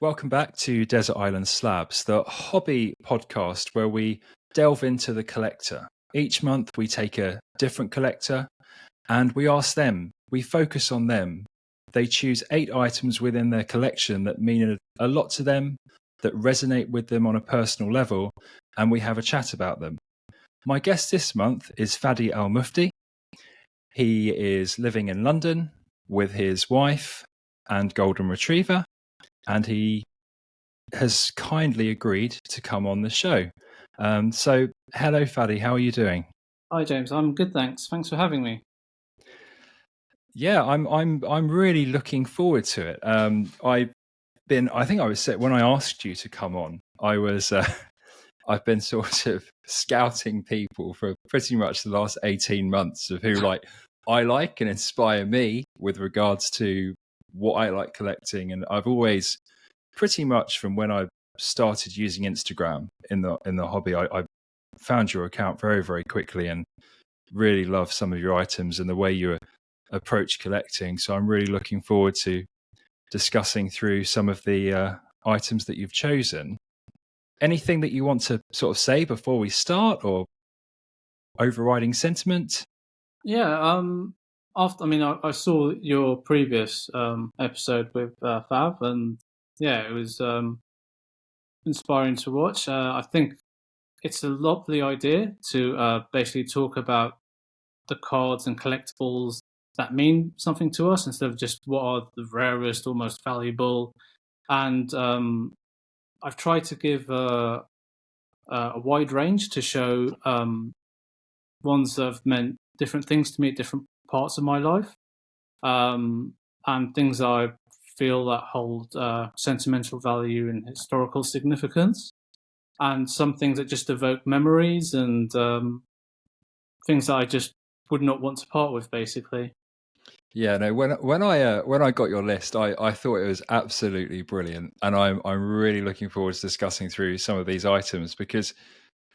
Welcome back to Desert Island Slabs, the hobby podcast where we delve into the collector. Each month we take a different collector and we ask them, we focus on them. They choose 8 items within their collection that mean a lot to them, that resonate with them on a personal level, and we have a chat about them. My guest this month is Fadi Al-Mufti. He is living in London with his wife and golden retriever, and he has kindly agreed to come on the show. So, hello, Fadi. How are you doing? Hi, James. I'm good, thanks. Thanks for having me. Yeah, I'm really looking forward to it. I think I was when I asked you to come on. I've been sort of scouting people for pretty much the last 18 months of who I like and inspire me with regards to what I like collecting, and I've always pretty much from when I started using Instagram in the hobby, I found your account very, very quickly and really love some of your items and the way you approach collecting. So I'm really looking forward to discussing through some of the items that you've chosen. Anything that you want to sort of say before we start, or overriding sentiment? Yeah. I saw your previous episode with Fav, and yeah, it was inspiring to watch. I think it's a lovely idea to basically talk about the cards and collectibles that mean something to us instead of just what are the rarest, almost valuable. And I've tried to give a wide range to show ones that have meant different things to me at different parts of my life, and things that I feel that hold sentimental value and historical significance, and some things that just evoke memories and things that I just would not want to part with, basically. Yeah, no. When I got your list, I thought it was absolutely brilliant, and I'm really looking forward to discussing through some of these items because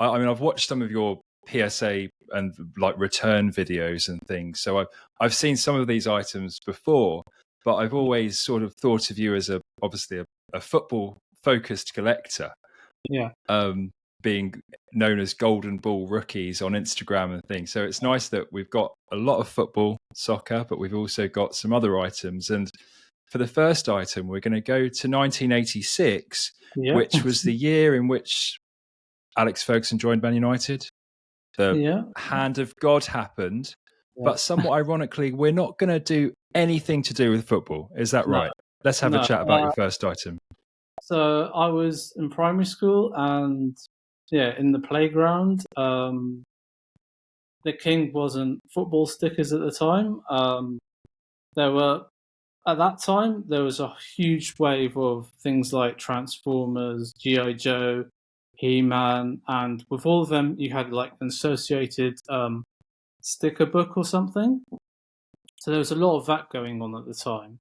I mean I've watched some of your PSA and like return videos and things, so I've seen some of these items before, but I've always sort of thought of you as obviously a football focused collector. Yeah. Being known as Golden Ball Rookies on Instagram and things. So it's nice that we've got a lot of football, soccer, but we've also got some other items. And for the first item, we're going to go to 1986, which was the year in which Alex Ferguson joined Man United. The hand of God happened. Yeah. But somewhat ironically, we're not going to do anything to do with football. Is that right? Let's have a chat about your first item. So I was in primary school and in the playground. The king wasn't football stickers at the time. At that time, there was a huge wave of things like Transformers, G.I. Joe, He-Man, and with all of them, you had like an associated sticker book or something. So there was a lot of that going on at the time.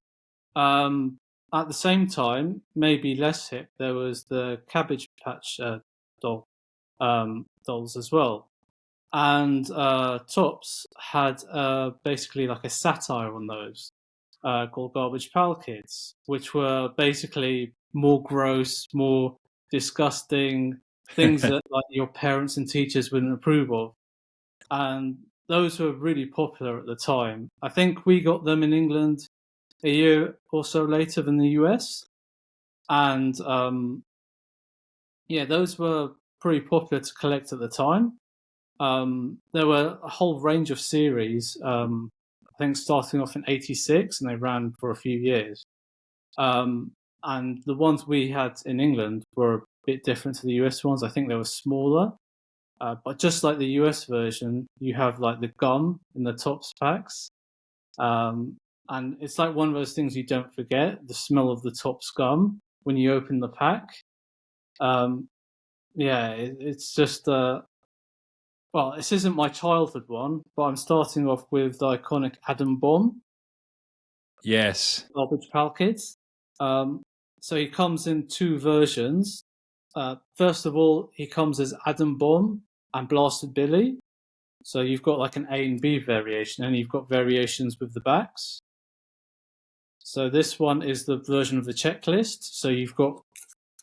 At the same time, maybe less hip, there was the Cabbage Patch dolls as well. And Topps had basically like a satire on those called Garbage Pail Kids, which were basically more gross, more disgusting things that like your parents and teachers wouldn't approve of. And those were really popular at the time. I think we got them in England a year or so later than the US. And those were pretty popular to collect at the time. There were a whole range of series, I think starting off in 86, and they ran for a few years. And the ones we had in England were a bit different to the US ones. I think they were smaller. But just like the US version, you have like the gum in the Topps packs. And it's like one of those things you don't forget, the smell of the Topps gum when you open the pack. It's just... well, this isn't my childhood one, but I'm starting off with the iconic Adam Bomb. Yes. Garbage Pail Kids. So he comes in 2 versions. First of all, he comes as Adam Bomb and Blasted Billy. So you've got like an A and B variation, and you've got variations with the backs. So this one is the version of the checklist. So you've got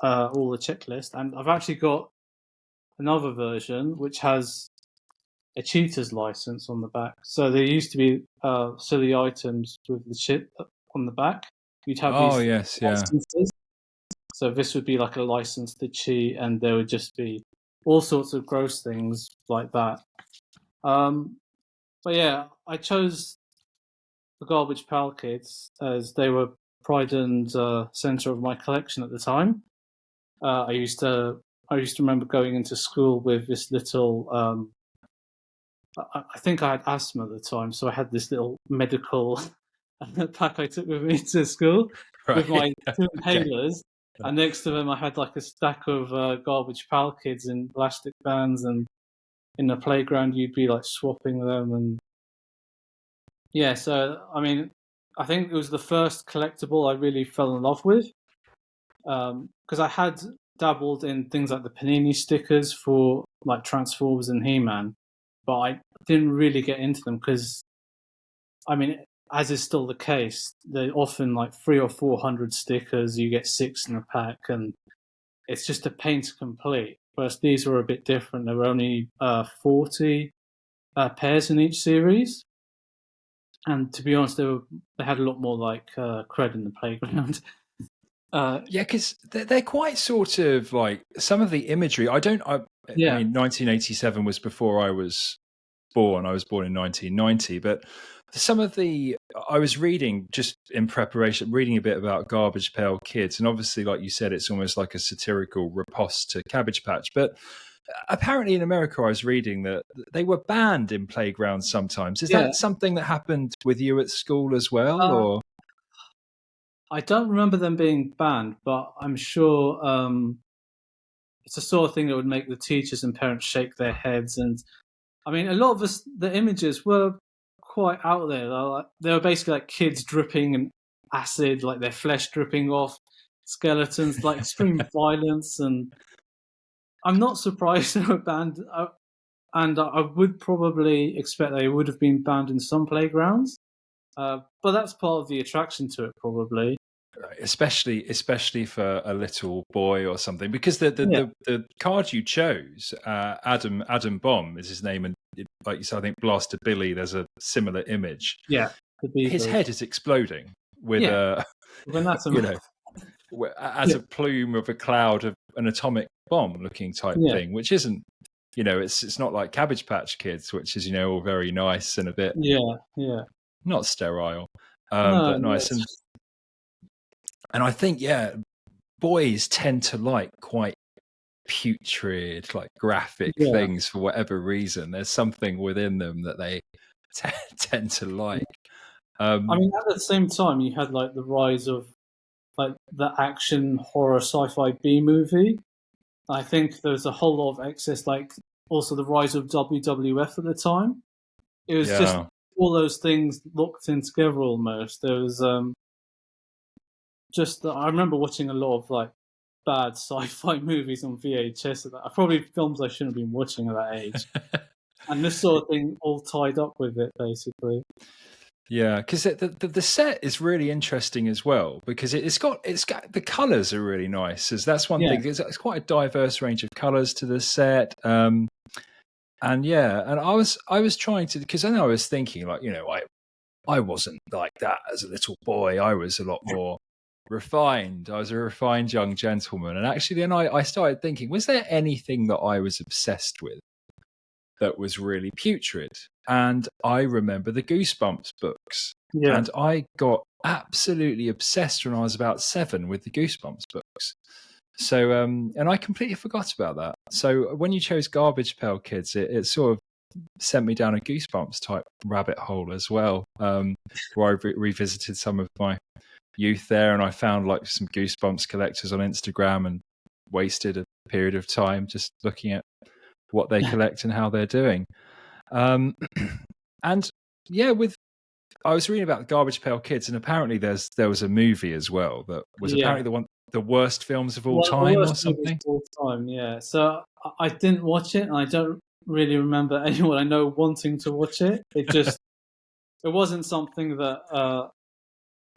all the checklist, and I've actually got another version which has a cheater's license on the back. So there used to be silly items with the chip on the back. You'd have these yes, licenses. So this would be like a license to cheat, and there would just be all sorts of gross things like that. But yeah, I chose the Garbage Pail Kids as they were pride and center of my collection at the time. I used to remember going into school with this little. I think I had asthma at the time, so I had this little medical pack I took with me to school with my two inhalers. And next to them, I had like a stack of Garbage Pail Kids in plastic bands, and in the playground, you'd be like swapping them. And yeah, so I mean, I think it was the first collectible I really fell in love with, because I had dabbled in things like the Panini stickers for like Transformers and He-Man, but I didn't really get into them because, I mean, as is still the case, they're often like 300 or 400 stickers. You get 6 in a pack, and it's just a pain to complete. Whereas these were a bit different. There were only 40 pairs in each series, and to be honest, they had a lot more like cred in the playground. Yeah, because they're quite sort of like some of the imagery. I mean, 1987 was before I was born. I was born in 1990, but some of I was reading just in preparation, reading a bit about Garbage Pail Kids, and obviously, like you said, it's almost like a satirical riposte to Cabbage Patch. But apparently, in America, I was reading that they were banned in playgrounds sometimes. Is that something that happened with you at school as well, or? I don't remember them being banned, but I'm sure it's the sort of thing that would make the teachers and parents shake their heads. And I mean, a lot of the images were quite out there. They were basically like kids dripping in acid, like their flesh dripping off, skeletons, like extreme violence. And I'm not surprised they were banned. And I would probably expect they would have been banned in some playgrounds. But that's part of the attraction to it, probably. Especially for a little boy or something, because the card you chose, Adam Bomb is his name, and like you said, I think Blaster Billy. There's a similar image. Yeah, his head is exploding with a a plume of a cloud of an atomic bomb looking type thing, which isn't. It's not like Cabbage Patch Kids, which is all very nice and a bit not sterile, but nice. And I think, boys tend to like quite putrid, like graphic things for whatever reason. There's something within them that they tend to like. I mean, at the same time, you had like the rise of like the action horror sci-fi B movie. I think there was a whole lot of excess, like also the rise of WWF at the time. It was just all those things locked in together almost. There was I remember watching a lot of like bad sci-fi movies on VHS. Probably films I shouldn't have been watching at that age, and this sort of thing all tied up with it, basically. Yeah, because the set is really interesting as well, because it's got the colours are really nice. That's one thing. It's quite a diverse range of colours to the set. And I was trying to, because then I was thinking like, I wasn't like that as a little boy. I was a lot more refined. I was a refined young gentleman. And actually then I started thinking, was there anything that I was obsessed with that was really putrid? And I remember the Goosebumps books. Yeah. And I got absolutely obsessed when I was about 7 with the Goosebumps books. So, and I completely forgot about that. So when you chose Garbage Pail Kids, it sort of sent me down a Goosebumps type rabbit hole as well, where I revisited some of my youth there, and I found like some Goosebumps collectors on Instagram and wasted a period of time just looking at what they collect and how they're doing. And I was reading about the Garbage Pail Kids, and apparently there was a movie as well that was apparently the worst films of all time or something. Of all time, yeah. So I didn't watch it, and I don't really remember anyone I know wanting to watch it. It wasn't something that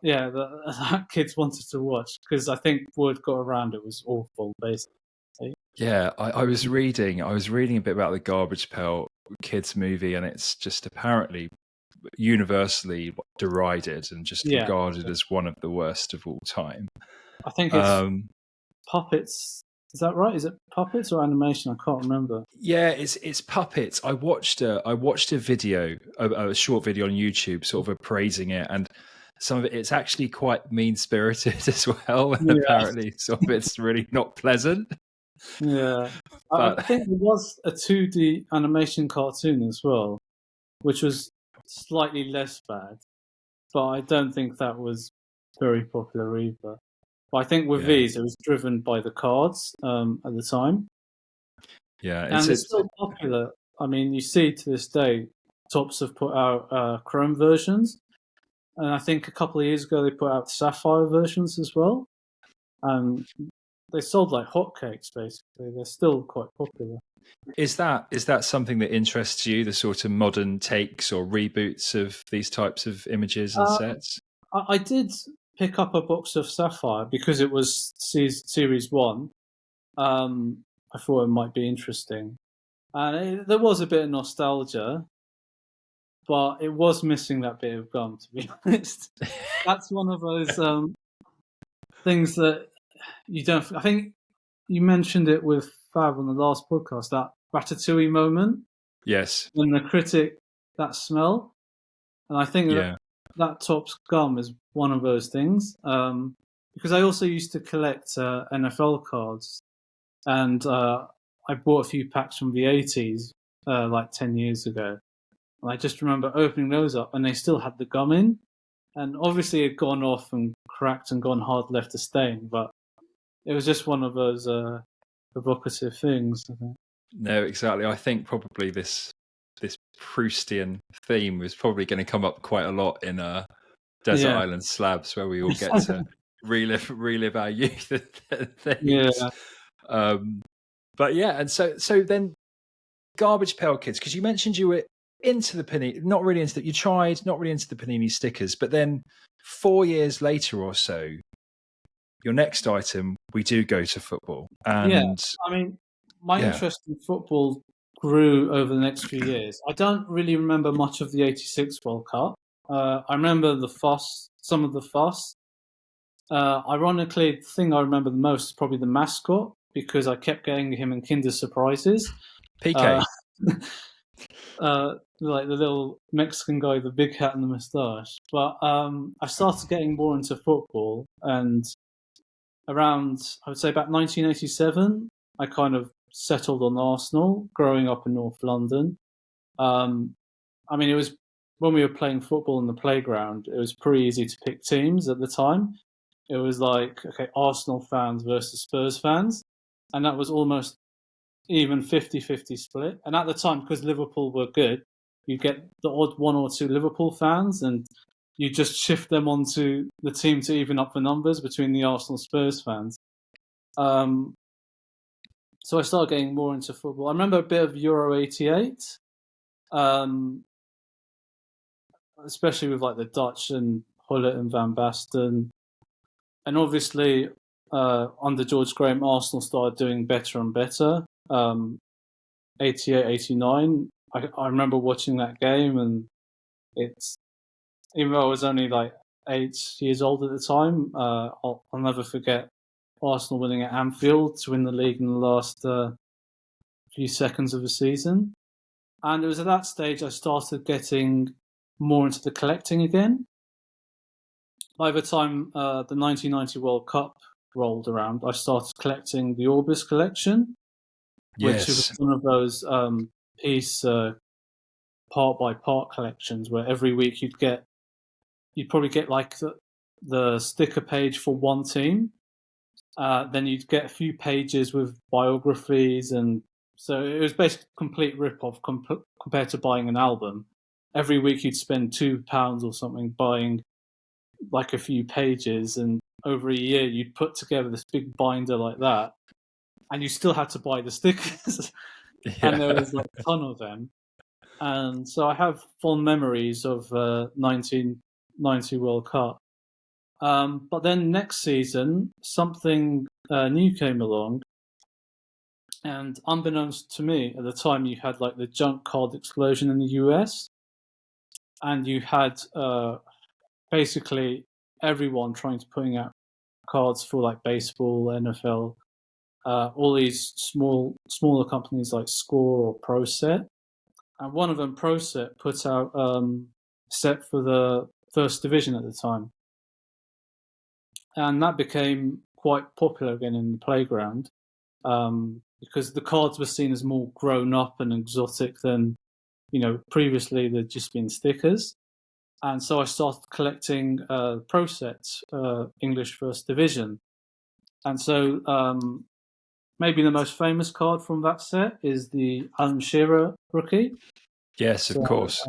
yeah, that kids wanted to watch, because I think word got around it was awful, basically. Yeah, I was reading a bit about the Garbage Pail Kids movie, and it's just apparently universally derided and just Yeah, regarded as one of the worst of all time. I think it's puppets. Is that right? Is it puppets or animation? I can't remember. Yeah, it's puppets. I watched a video, a short video on YouTube, sort of appraising it, and some of it's actually quite mean spirited as well. And Yeah, apparently, some of it's really not pleasant. yeah. I But think there was a 2D animation cartoon as well, which was slightly less bad, but I don't think that was very popular either. But I think with yeah, these, it was driven by the cards at the time, yeah, and it's still popular. I mean, you see to this day, Topps have put out Chrome versions, and I think a couple of years ago they put out Sapphire versions as well. They sold like hotcakes. Basically, they're still quite popular. Is that something that interests you? The sort of modern takes or reboots of these types of images and sets? I did pick up a box of Sapphire because it was Series 1. I thought it might be interesting. And there was a bit of nostalgia, but it was missing that bit of gum, to be honest. That's one of those things that you don't... I think you mentioned it with Fab on the last podcast, that Ratatouille moment. Yes. When the critic, that smell. And I think that Topps gum is one of those things. Because I also used to collect NFL cards, and I bought a few packs from the 80s, like 10 years ago. And I just remember opening those up, and they still had the gum in. And obviously it had gone off and cracked and gone hard, left a stain, but it was just one of those evocative things, I think. No, exactly. I think probably this Proustian theme was probably going to come up quite a lot in Desert Island Slabs, where we all get to relive our youth and things. Yeah. But yeah, and so then Garbage Pail Kids, because you mentioned you were into the Panini, not really into you tried, not really into the Panini stickers, but then 4 years later or so, your next item, we do go to football. And I mean, my interest in football grew over the next few years. I don't really remember much of the 86 World Cup. I remember some of the fuss. Ironically, the thing I remember the most is probably the mascot, because I kept getting him in Kinder Surprises. PK. Like the little Mexican guy with the big hat and the moustache. But I started getting more into football, and around, I would say about 1987, I kind of settled on Arsenal, growing up in North London. I mean, it was when we were playing football in the playground, it was pretty easy to pick teams at the time. It was like, okay, Arsenal fans versus Spurs fans. And that was almost even 50-50 split. And at the time, because Liverpool were good, you get the odd one or two Liverpool fans, and you just shift them onto the team to even up the numbers between the Arsenal Spurs fans. So I started getting more into football. I remember a bit of Euro 88, especially with like the Dutch and Hullet and Van Basten. And obviously, under George Graham, Arsenal started doing better and better. 88, 89, I remember watching that game, and it's, even though I was only like 8 years old at the time, I'll never forget Arsenal winning at Anfield to win the league in the last few seconds of the season. And it was at that stage I started getting more into the collecting again. By the time the 1990 World Cup rolled around, I started collecting the Orbis collection, which was one of those piece part by part collections where every week you'd probably get like the sticker page for one team. Then you'd get a few pages with biographies, and so it was basically a complete rip-off compared to buying an album. Every week you'd spend £2 or something buying like a few pages, and over a year you'd put together this big binder like that, and you still had to buy the stickers. And there was like a ton of them. And so I have fond memories of 1990 World Cup. But then next season, something new came along, and unbeknownst to me at the time, you had like the junk card explosion in the US, and you had basically everyone trying to putting out cards for like baseball, NFL, all these smaller companies like Score or Pro Set, and one of them, Pro Set, put out set for the first division at the time, and that became quite popular again in the playground because the cards were seen as more grown up and exotic than previously they'd just been stickers. And so I started collecting Pro Sets, English First Division. And so maybe the most famous card from that set is the Shearer rookie. Yes, of course.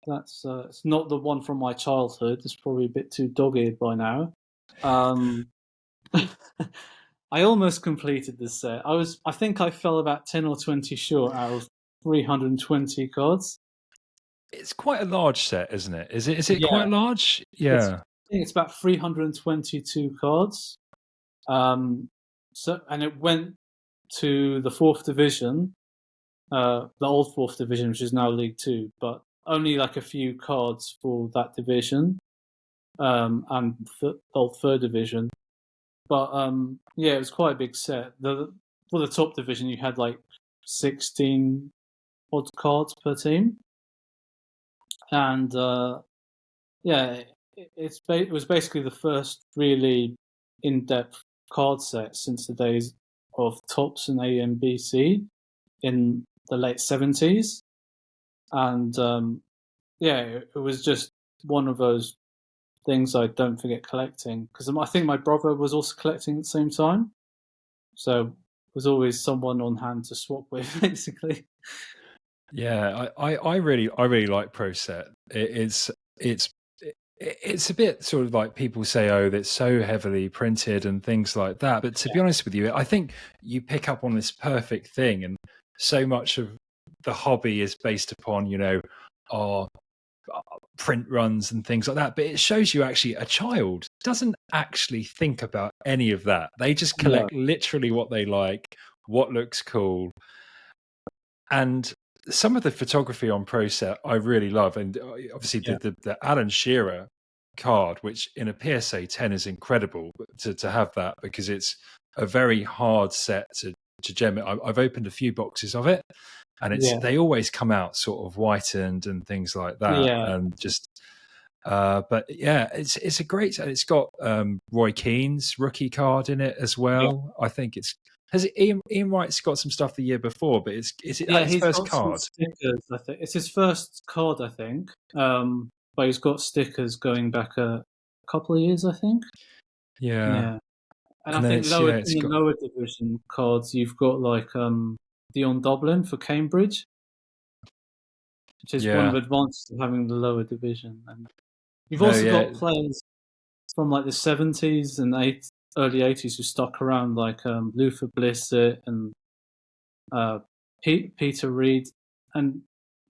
That's it's not the one from my childhood. It's probably a bit too dog-eared by now. I almost completed this set. I think I fell about 10 or 20 short out of 320 cards. It's quite a large set, isn't it? Is it quite large? Yeah. I think it's about 322 cards. And it went to the fourth division, the old fourth division, which is now League Two, but only like a few cards for that division, and the old third division. But yeah, it was quite a big set. For the top division, you had like 16 odd cards per team, and yeah, it was basically the first really in-depth card set since the days of Topps and AMBC in the late 70s, and yeah, it was just one of those things I don't forget collecting, because I think my brother was also collecting at the same time, so was always someone on hand to swap with, basically. Yeah, I really like Pro Set. It's a bit sort of like people say, oh, that's so heavily printed and things like that. But to be honest with you, I think you pick up on this perfect thing, and so much of the hobby is based upon our print runs and things like that. But it shows you actually a child doesn't actually think about any of that. They just collect literally what they like, what looks cool, and some of the photography on Pro Set I really love, and obviously the Alan Shearer card, which in a PSA 10 is incredible to have that, because it's a very hard set to gem it. I've opened a few boxes of it, and they always come out sort of whitened and things like that, and just but yeah, it's a great set. It's got Roy Keane's rookie card in it as well. I think Ian Wright's got some stuff the year before, but is it his first card? Stickers, I think it's his first card, I think. But he's got stickers going back a couple of years, I think. Yeah. And I think lower division cards, you've got like Dion Dublin for Cambridge, which is one of the advantages of having the lower division. And you've also got players from like the 70s and early 80s who stuck around, like Luther Blissett and Peter Reid. And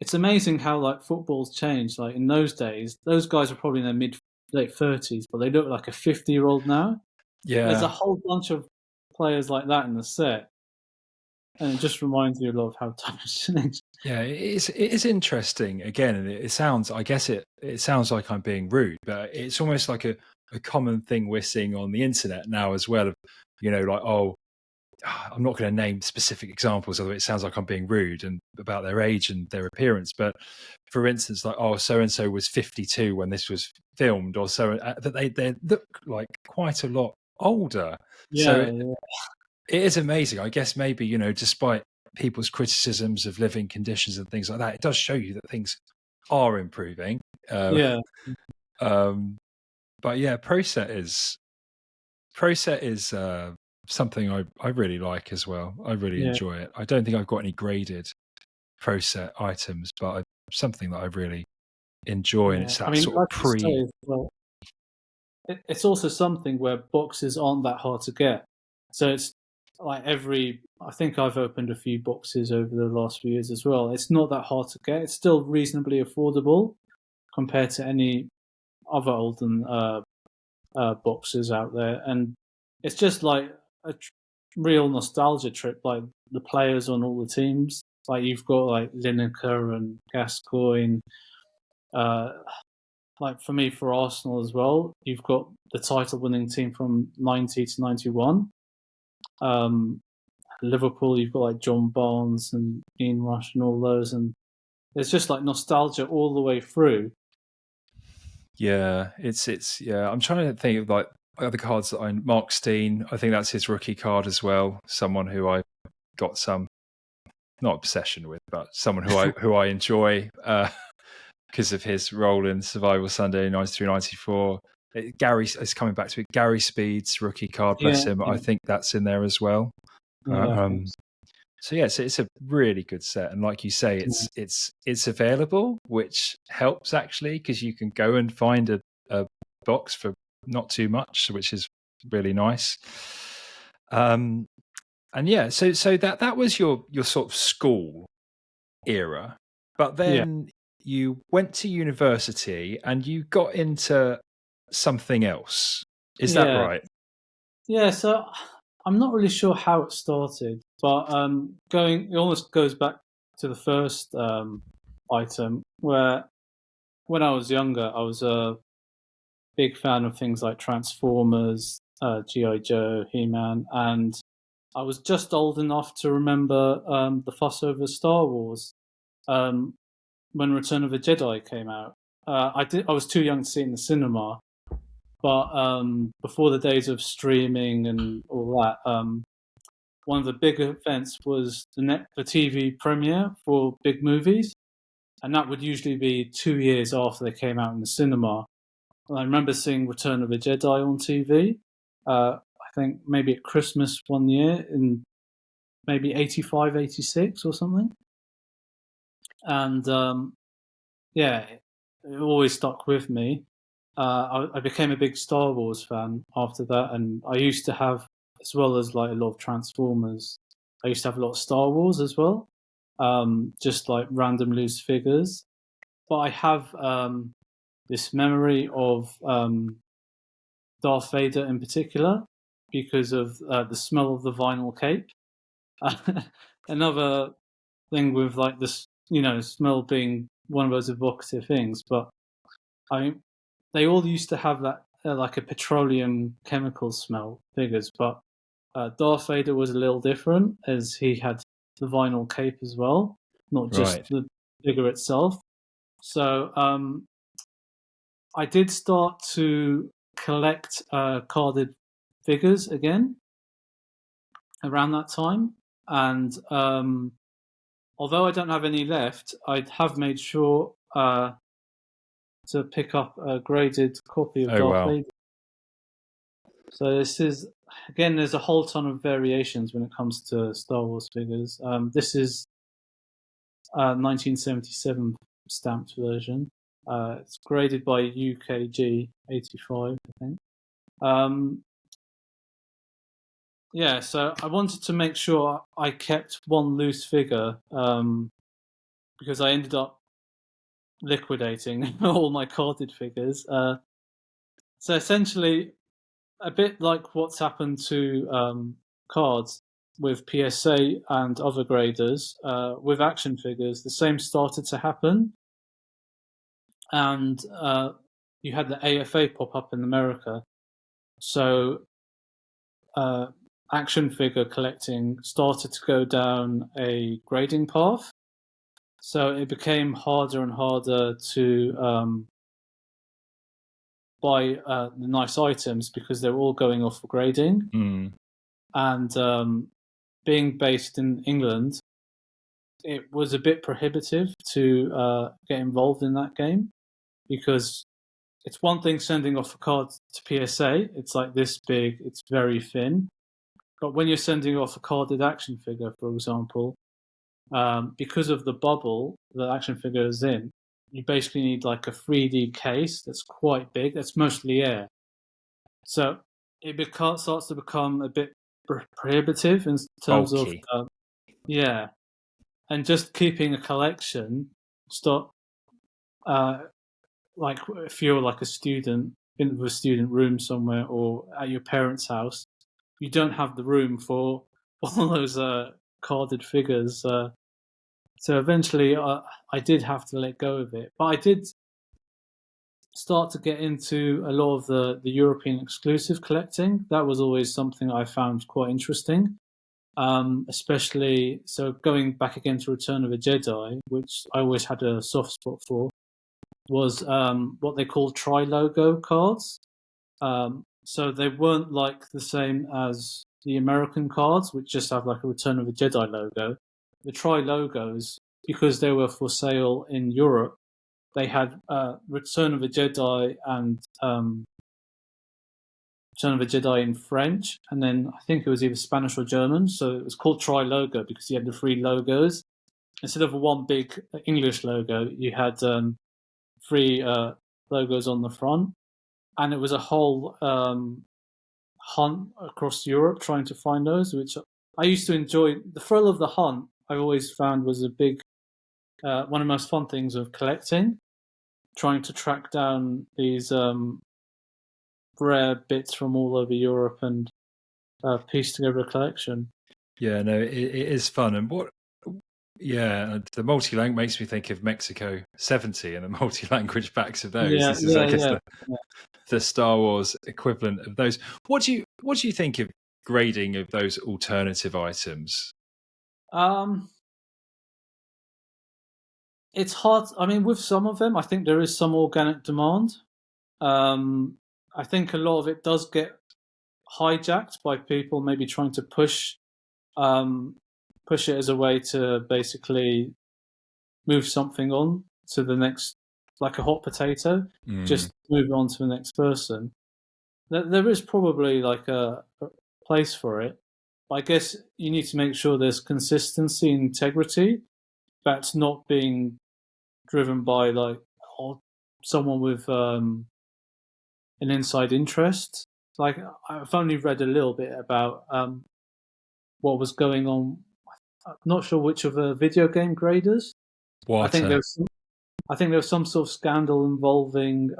it's amazing how like football's changed. Like in those days, those guys were probably in their late 30s, but they look like a 50-year-old now. Yeah, there's a whole bunch of players like that in the set, and it just reminds you a lot of how times changed. Yeah, it is interesting. Again, and it sounds, I guess it sounds like I'm being rude, but it's almost like a common thing we're seeing on the internet now as well. Of like, oh, I'm not going to name specific examples, although it sounds like I'm being rude and about their age and their appearance. But for instance, like, oh, so and so was 52 when this was filmed, or so that they look like quite a lot older. It is amazing. I guess maybe despite people's criticisms of living conditions and things like that, it does show you that things are improving. But yeah, Pro Set is something I really like as well. I really enjoy it. I don't think I've got any graded Pro Set items, but something that I really enjoy, and it's that sort of Prix. It's also something where boxes aren't that hard to get. So it's like I think I've opened a few boxes over the last few years as well. It's not that hard to get. It's still reasonably affordable compared to any other olden boxes out there, and it's just like a real nostalgia trip. Like the players on all the teams, like you've got like Lineker and Gascoigne. Like for me, for Arsenal as well, you've got the title-winning team from 90 to 91. Liverpool, you've got like John Barnes and Ian Rush and all those, and it's just like nostalgia all the way through. Yeah, it's yeah. I'm trying to think of like other cards that Mark Steen. I think that's his rookie card as well. Someone who I got some not obsession with, but someone who I enjoy because of his role in Survival Sunday 93-94. Gary is coming back to it. Gary Speed's rookie card, bless him. I think that's in there as well. So yeah, it's a really good set, and like you say, it's available, which helps actually because you can go and find a box for not too much, which is really nice. And yeah, so that was your sort of school era, but then you went to university and you got into something else. Is that right? Yeah, so I'm not really sure how it started, but it almost goes back to the first item where when I was younger, I was a big fan of things like Transformers, G.I. Joe, He-Man, and I was just old enough to remember the fuss over Star Wars when Return of the Jedi came out. I was too young to see it in the cinema, but before the days of streaming and all that, one of the big events was the TV premiere for big movies, and that would usually be 2 years after they came out in the cinema. And I remember seeing Return of the Jedi on TV. I think maybe at Christmas one year in maybe 85, 86 or something. And it always stuck with me. I became a big Star Wars fan after that, and I used to have, as well as like a lot of Transformers, I used to have a lot of Star Wars as well, just like random loose figures. But I have this memory of Darth Vader in particular because of the smell of the vinyl cape. Another thing with like this, smell being one of those evocative things, but they all used to have that like a petroleum chemical smell figures, but Darth Vader was a little different as he had the vinyl cape as well, not just the figure itself. So I did start to collect carded figures again around that time, and although I don't have any left, I have made sure to pick up a graded copy of Darth Vader. So this is, again, there's a whole ton of variations when it comes to Star Wars figures. This is 1977 stamped version. It's graded by UKG 85, I think. So I wanted to make sure I kept one loose figure because I ended up liquidating all my carded figures. So essentially, a bit like what's happened to cards with PSA and other graders, with action figures, the same started to happen. And you had the AFA pop up in America. So action figure collecting started to go down a grading path. So it became harder and harder to buy the nice items because they were all going off for grading. And being based in England, it was a bit prohibitive to get involved in that game because it's one thing sending off a card to PSA. It's like this big, it's very thin. But when you're sending off a carded action figure, for example, because of the bubble the action figure is in, you basically need like a 3D case that's quite big, that's mostly air. So it starts to become a bit prohibitive in terms bulky. Of and just keeping a collection like if you're like a student in a student room somewhere or at your parents' house, you don't have the room for all those carded figures. So eventually, I did have to let go of it. But I did start to get into a lot of the European exclusive collecting. That was always something I found quite interesting. Especially, so going back again to Return of the Jedi, which I always had a soft spot for, was what they call tri-logo cards. So they weren't like the same as the American cards, which just have like a Return of the Jedi logo. The tri-logos, because they were for sale in Europe, they had Return of the Jedi and Return of the Jedi in French, and then I think it was either Spanish or German. So it was called tri-logo because you had the three logos. Instead of one big English logo, you had three logos on the front. And it was a whole hunt across Europe trying to find those, which I used to enjoy. The thrill of the hunt I always found was a big, one of the most fun things of collecting, trying to track down these rare bits from all over Europe and piece together a collection. Yeah, no, it is fun. And the multi-language makes me think of Mexico 70 and the multi-language packs of those. This is, I guess, the Star Wars equivalent of those. What do you think of grading of those alternative items? It's hard. I mean, with some of them, I think there is some organic demand. I think a lot of it does get hijacked by people maybe trying to push it as a way to basically move something on to the next, like a hot potato, just move on to the next person. There is probably like a place for it. But I guess you need to make sure there's consistency and integrity. That's not being driven by like someone with an inside interest. Like I've only read a little bit about what was going on. I'm not sure which of the video game graders. What? I think there was some sort of scandal involving.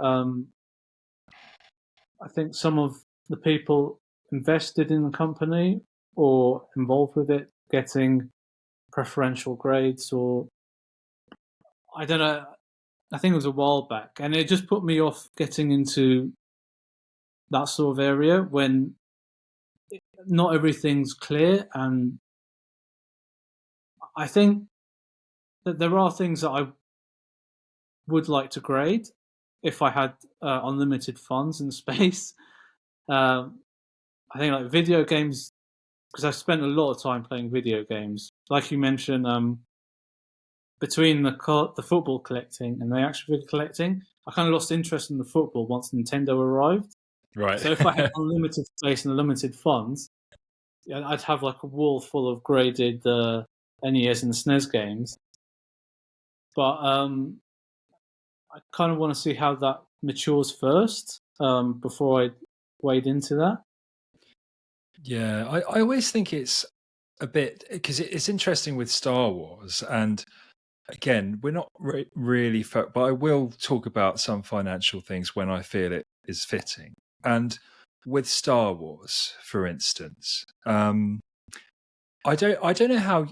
I think some of the people invested in the company or involved with it getting preferential grades, or I don't know. I think it was a while back, and it just put me off getting into that sort of area when not everything's clear. And I think that there are things that I would like to grade if I had unlimited funds and space. I think like video games, because I spent a lot of time playing video games. Like you mentioned, between the football collecting and the action figure collecting, I kind of lost interest in the football once Nintendo arrived. Right. So if I had unlimited space and unlimited funds, I'd have like a wall full of graded NES and SNES games. But I kind of want to see how that matures first before I wade into that. Yeah, I always think it's a bit, because it's interesting with Star Wars, and again, we're not really, but I will talk about some financial things when I feel it is fitting. And with Star Wars, for instance, I don't know how.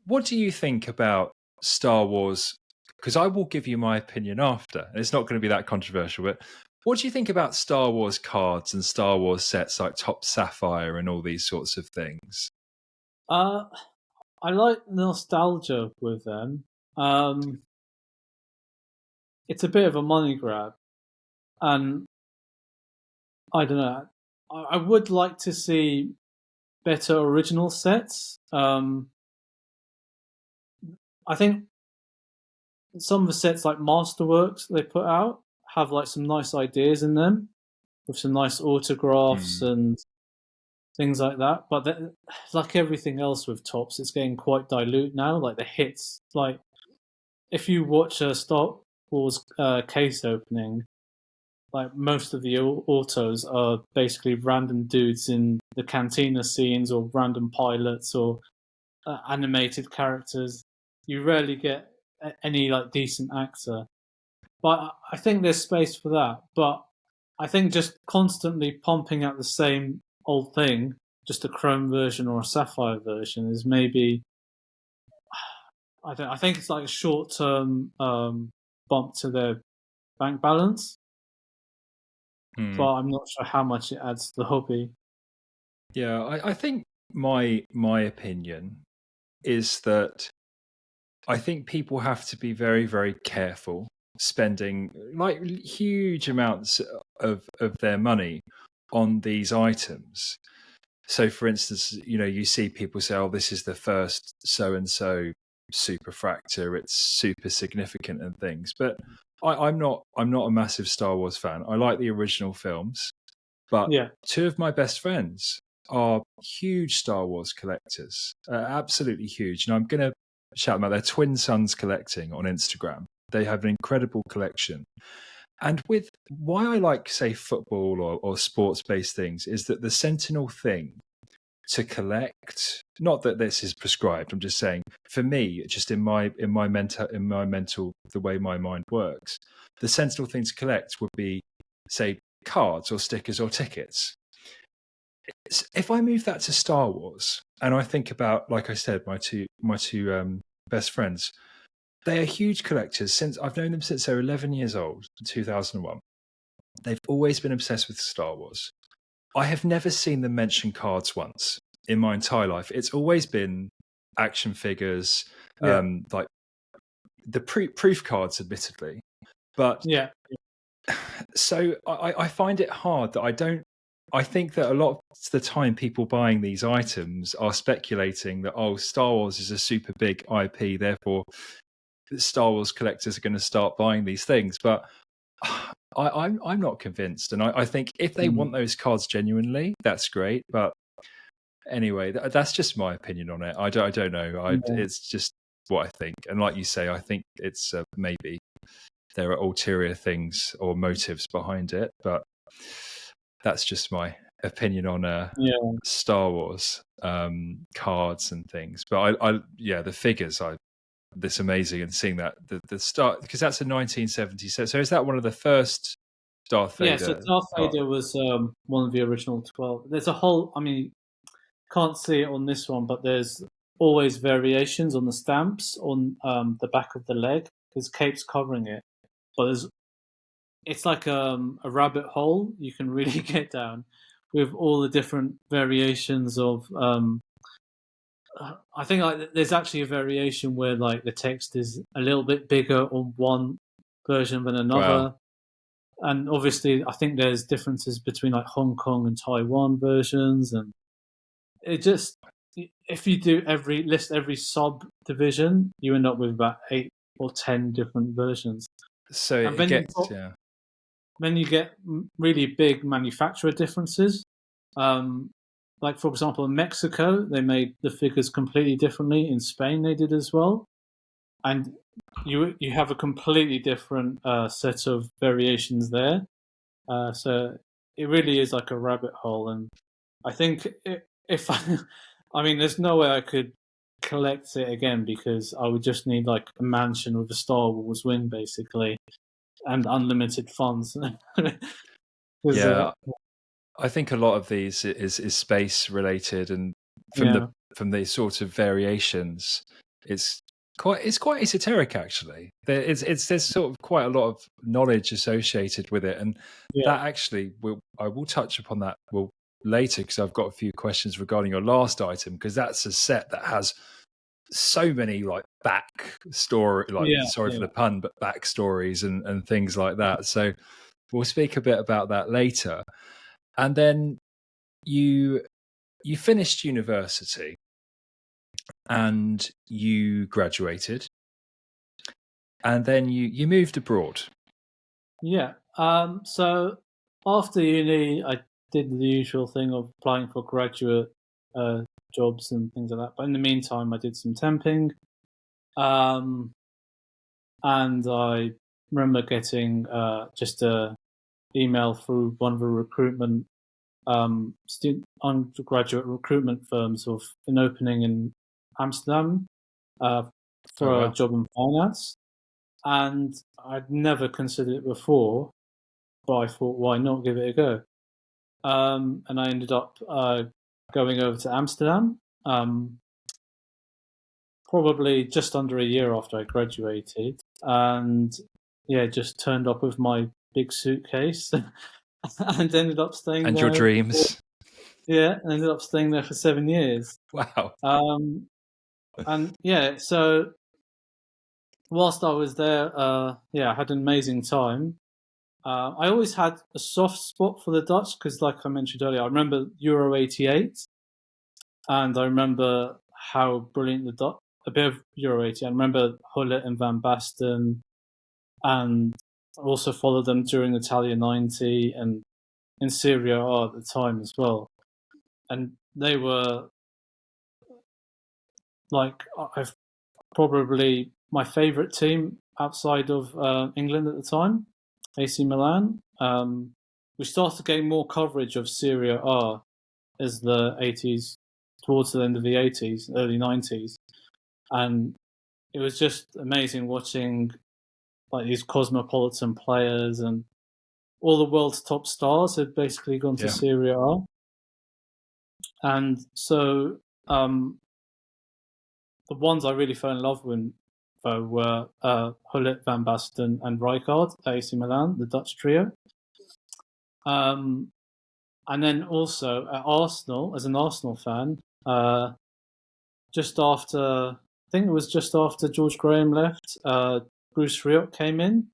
What do you think about Star Wars? Because I will give you my opinion after. It's not going to be that controversial, but what do you think about Star Wars cards and Star Wars sets like Top Sapphire and all these sorts of things? I like nostalgia with them. It's a bit of a money grab, and I don't know. I would like to see better original sets. I think some of the sets like Masterworks they put out have like some nice ideas in them with some nice autographs and things like that. But like everything else with Tops, it's getting quite dilute now. Like the hits, like if you watch a Star Wars case opening, like most of the autos are basically random dudes in the cantina scenes or random pilots or animated characters. You rarely get any like decent actor. But I think there's space for that. But I think just constantly pumping out the same old thing, just a chrome version or a sapphire version, is maybe I think it's like a short term bump to their bank balance. But I'm not sure how much it adds to the hobby. Yeah, I think my opinion is that I think people have to be very, very careful spending like huge amounts of their money on these items. So, for instance, you see people say, "Oh, this is the first so and so superfractor; it's super significant and things." But I'm not a massive Star Wars fan. I like the original films, but Yeah. two of my best friends are huge Star Wars collectors, absolutely huge. And I'm going to shout them out. They're twin sons collecting on Instagram. They have an incredible collection. And with why I like, say, football or sports-based things is that the Sentinel thing to collect, not that this is prescribed, I'm just saying, for me, just in my mental, the way my mind works, the Sentinel thing to collect would be, say, cards or stickers or tickets. If I move that to Star Wars, and I think about, like I said, my two best friends, they are huge collectors. Since I've known them since they were 11 years old, 2001. They've always been obsessed with Star Wars. I have never seen them mention cards once in my entire life. It's always been action figures, like the proof cards, admittedly. But Yeah. so I find it hard that I think that a lot of the time people buying these items are speculating that, oh, Star Wars is a super big IP, therefore Star Wars collectors are going to start buying these things. But I'm not convinced, and I think if they want those cards genuinely, that's great. But anyway, that's just my opinion on it. I don't know. It's just what I think, and like you say, I think it's maybe there are ulterior things or motives behind it, but that's just my opinion on Star Wars cards and things. But I the figures this amazing, and seeing that the start, because that's a 1977. So is that one of the first Darth Vader? Yeah, so Darth Vader was one of the original 12. There's a whole, I mean, can't see it on this one, but there's always variations on the stamps on the back of the leg, because Cape's covering it. But it's like a rabbit hole you can really get down with all the different variations of I think there's actually a variation where like the text is a little bit bigger on one version than another. Wow. And obviously, I think there's differences between like Hong Kong and Taiwan versions, and it just, if you do list every subdivision, you end up with about 8 or 10 different versions. So and then you get really big manufacturer differences. Like, for example, in Mexico, they made the figures completely differently. In Spain, they did as well. And you have a completely different set of variations there. So it really is like a rabbit hole. And I think if I mean, there's no way I could collect it again, because I would just need like a mansion with a Star Wars wing, basically, and unlimited funds. Yeah, I think a lot of these is space related, and from the sort of variations, it's quite esoteric actually. There's sort of quite a lot of knowledge associated with it, and that actually I will touch upon that later, because I've got a few questions regarding your last item, because that's a set that has so many like sorry for the pun, but backstories and things like that. So we'll speak a bit about that later. And then you finished university and you graduated, and then you moved abroad. Yeah. So after uni, I did the usual thing of applying for graduate jobs and things like that. But in the meantime, I did some temping. And I remember getting just a email through one of the recruitment undergraduate recruitment firms of an opening in Amsterdam for a job in finance. and I'd never considered it before, but I thought, why not give it a go? And I ended up going over to Amsterdam, probably just under a year after I graduated, and yeah, just turned up with my big suitcase and ended up staying And there. your dreams. Ended up staying there for 7 years. Wow. And yeah, so whilst I was there, I had an amazing time. I always had a soft spot for the Dutch because, like I mentioned earlier, I remember Euro '88, and I remember how brilliant the Dutch. A bit of Euro '88. I remember Hullet and Van Basten, and I also followed them during Italia '90 and in Serie A at the time as well. And they were like I've probably my favourite team outside of England at the time, AC Milan. We started getting more coverage of Serie A as the 80s, towards the end of the 80s, early 90s. And it was just amazing watching like these cosmopolitan players, and all the world's top stars had basically gone to Serie A. And so the ones I really fell in love with were Hullet, Van Basten, and Rijkaard at AC Milan, the Dutch trio. And then also at Arsenal, as an Arsenal fan, just after, I think it was just after George Graham left, Bruce Rioch came in.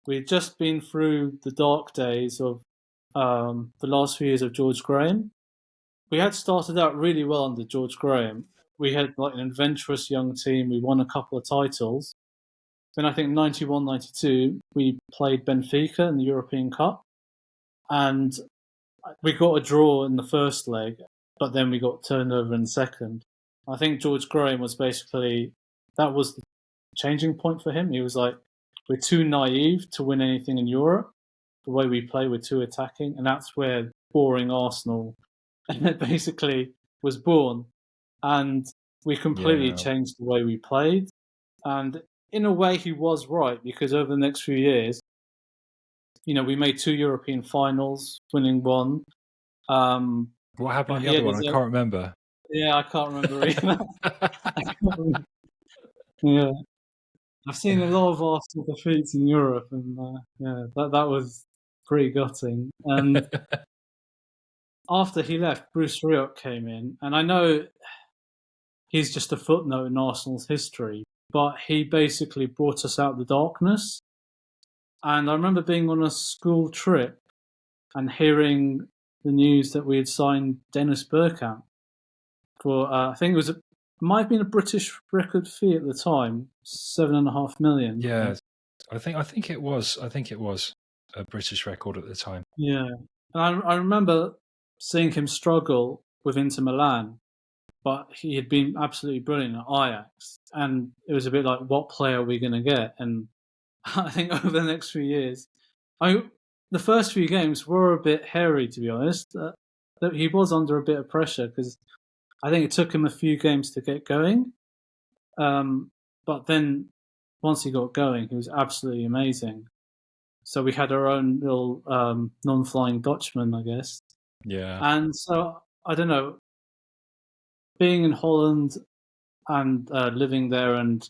We'd just been through the dark days of the last few years of George Graham. We had started out really well under George Graham. We had like an adventurous young team. We won a couple of titles. Then I think 91, 92, we played Benfica in the European Cup. And we got a draw in the first leg, but then we got turned over in the second. I think George Graham was basically, that was the changing point for him. He was like, we're too naive to win anything in Europe. The way we play, we're too attacking. And that's where boring Arsenal basically was born. And we completely changed the way we played. And in a way, he was right, because over the next few years, we made 2 European finals, winning one. What happened in the other one? I can't remember. Yeah, I can't remember either. Yeah, I've seen a lot of Arsenal defeats in Europe, and that was pretty gutting. And after he left, Bruce Rioch came in, and I know he's just a footnote in Arsenal's history, but he basically brought us out of the darkness. And I remember being on a school trip and hearing the news that we had signed Dennis Bergkamp for, I think it might have been a British record fee at the time, $7.5 million. Yeah, I think it was. I think it was a British record at the time. Yeah, and I remember seeing him struggle with Inter Milan, but he had been absolutely brilliant at Ajax, and it was a bit like, what player are we going to get? And I think over the next few years, the first few games were a bit hairy, to be honest. He was under a bit of pressure because I think it took him a few games to get going. But then once he got going, he was absolutely amazing. So we had our own little non-flying Dutchman, I guess. Yeah. And so, I don't know, being in Holland and living there and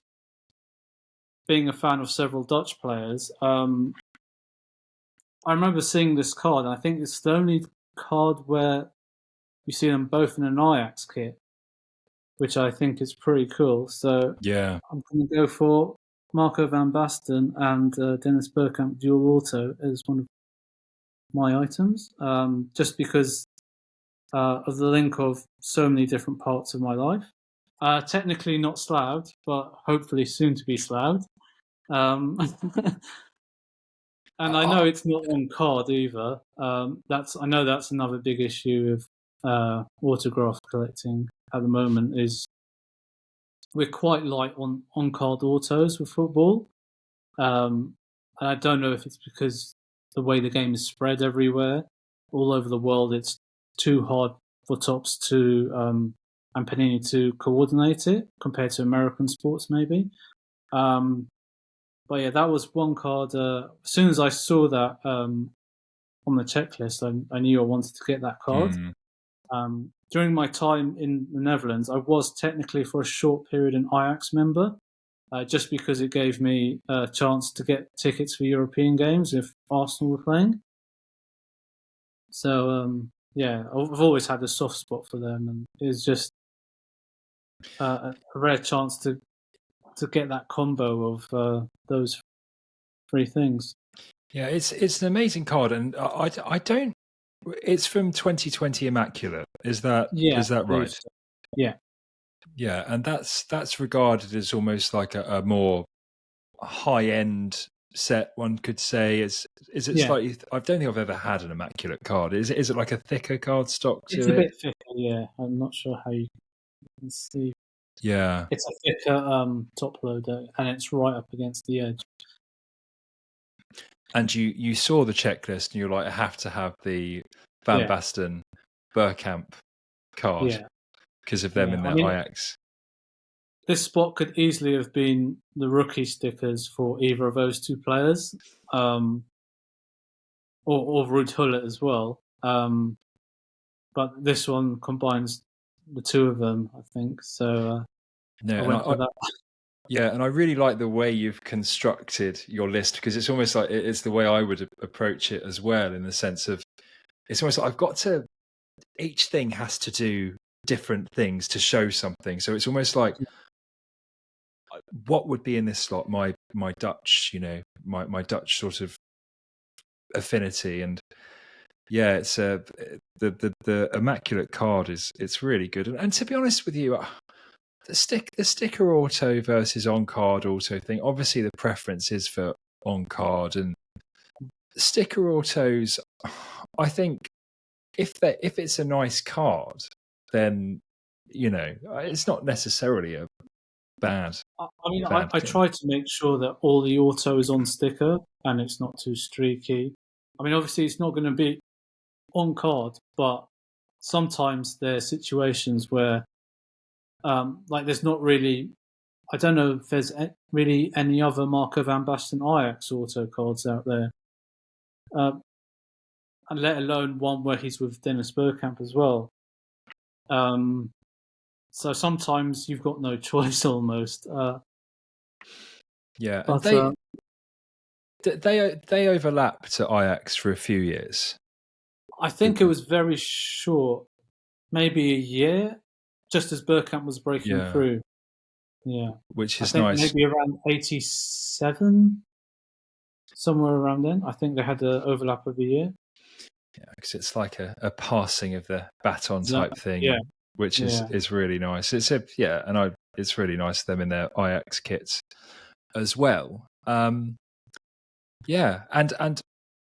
being a fan of several Dutch players, I remember seeing this card, and I think it's the only card where you see them both in an Ajax kit, which I think is pretty cool. So yeah, I'm going to go for Marco van Basten and Dennis Bergkamp dual auto as one of my items, just because of the link of so many different parts of my life. Technically not slabbed, but hopefully soon to be slabbed. And I know it's not on card either. I know that's another big issue of autograph collecting at the moment, is we're quite light on card autos with football. And I don't know if it's because the way the game is spread everywhere, all over the world, it's too hard for Topps to and Panini to coordinate it compared to American sports, maybe. But yeah, that was one card. As soon as I saw that on the checklist, I knew I wanted to get that card. During my time in the Netherlands, I was technically for a short period an Ajax member, just because it gave me a chance to get tickets for European games if Arsenal were playing. So yeah, I've always had a soft spot for them, and it was just a rare chance to get that combo of those three things. Yeah, it's an amazing card, and I don't. It's from 2020 Immaculate. Is that right? So. Yeah. Yeah, and that's regarded as almost like a more high end set. One could say is it slightly? I don't think I've ever had an Immaculate card. Is it like a thicker card stock to it's it? a bit thicker. Yeah, I'm not sure how you can see. Yeah, it's a thicker top loader, and it's right up against the edge. And you saw the checklist, and you're like, I have to have the Van Basten Bergkamp card because of them in their Ajax. This spot could easily have been the rookie stickers for either of those two players, or Ruud Gullit as well. But this one combines the two of them, I think. So I went for that. Yeah, and I really like the way you've constructed your list, because it's almost like it's the way I would approach it as well, in the sense of it's almost like each thing has to do different things to show something. So it's almost like what would be in this slot? My Dutch, my Dutch sort of affinity, and yeah, it's the Immaculate card it's really good. And to be honest with you, the sticker auto versus on card auto thing. Obviously, the preference is for on card, and sticker autos. I think if it's a nice card, then it's not necessarily a bad. I try to make sure that all the auto is on sticker and it's not too streaky. I mean, obviously, it's not going to be on card, but sometimes there are situations where, like, there's not really. I don't know if there's really any other Marco van Basten Ajax auto cards out there, and let alone one where he's with Dennis Bergkamp as well. So sometimes you've got no choice almost. Yeah, and they overlapped at Ajax for a few years. I think it was very short, maybe a year, just as Bergkamp was breaking through. Yeah, which is nice. Maybe around 87, somewhere around then. I think they had an overlap of a year. Yeah, because it's like a passing of the baton type thing, which is really nice. It's it's really nice of them in their Ajax kits as well. And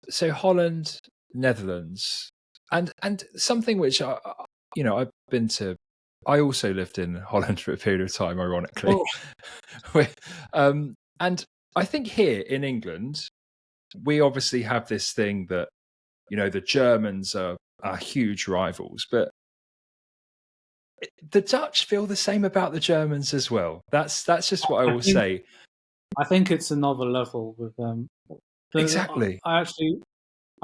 so Holland, Netherlands, and something which I've been to. I also lived in Holland for a period of time, ironically. And I think here in England, we obviously have this thing that the Germans are huge rivals, but the Dutch feel the same about the Germans as well. That's just what I will say. I think it's another level with them. Exactly. I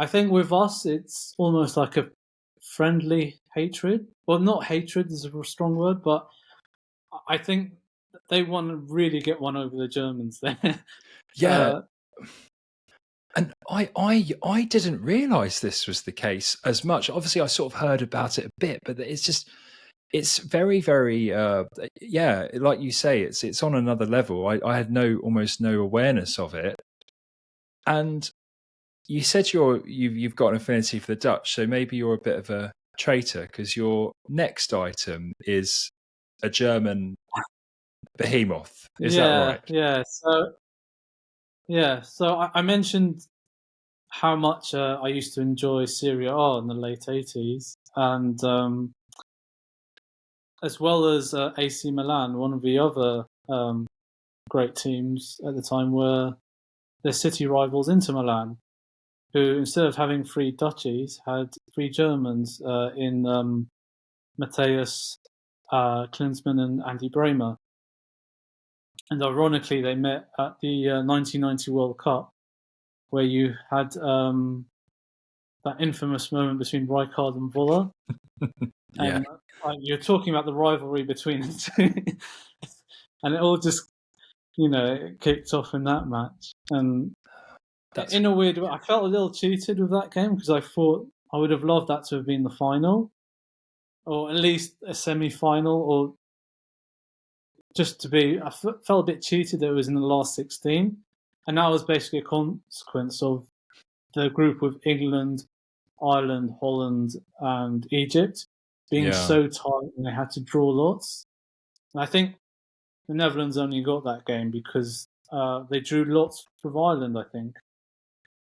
think with us, it's almost like a friendly hatred. Well, not hatred is a strong word, but I think they want to really get one over the Germans there. Yeah. And I didn't realise this was the case as much. Obviously, I sort of heard about it a bit, but it's very, very, like you say, it's on another level. I had almost no awareness of it. And you said you've got an affinity for the Dutch, so maybe you're a bit of a traitor, because your next item is a German behemoth. Is that right? Yeah. So I mentioned how much I used to enjoy Serie A in the late 80s, and as well as AC Milan, one of the other great teams at the time were their city rivals Inter Milan, who, instead of having 3 Dutchies, had 3 Germans in Matthias, Klinsmann, and Andy Bremer. And ironically, they met at the 1990 World Cup, where you had that infamous moment between Rijkaard and Voller. Yeah. And you're talking about the rivalry between the two. And it all just, it kicked off in that match. And in a weird way, I felt a little cheated with that game because I thought I would have loved that to have been the final, or at least a semi-final, or just to be. I felt a bit cheated that it was in the last 16, and that was basically a consequence of the group with England, Ireland, Holland, and Egypt being so tight, and they had to draw lots. And I think the Netherlands only got that game because they drew lots with Ireland, I think.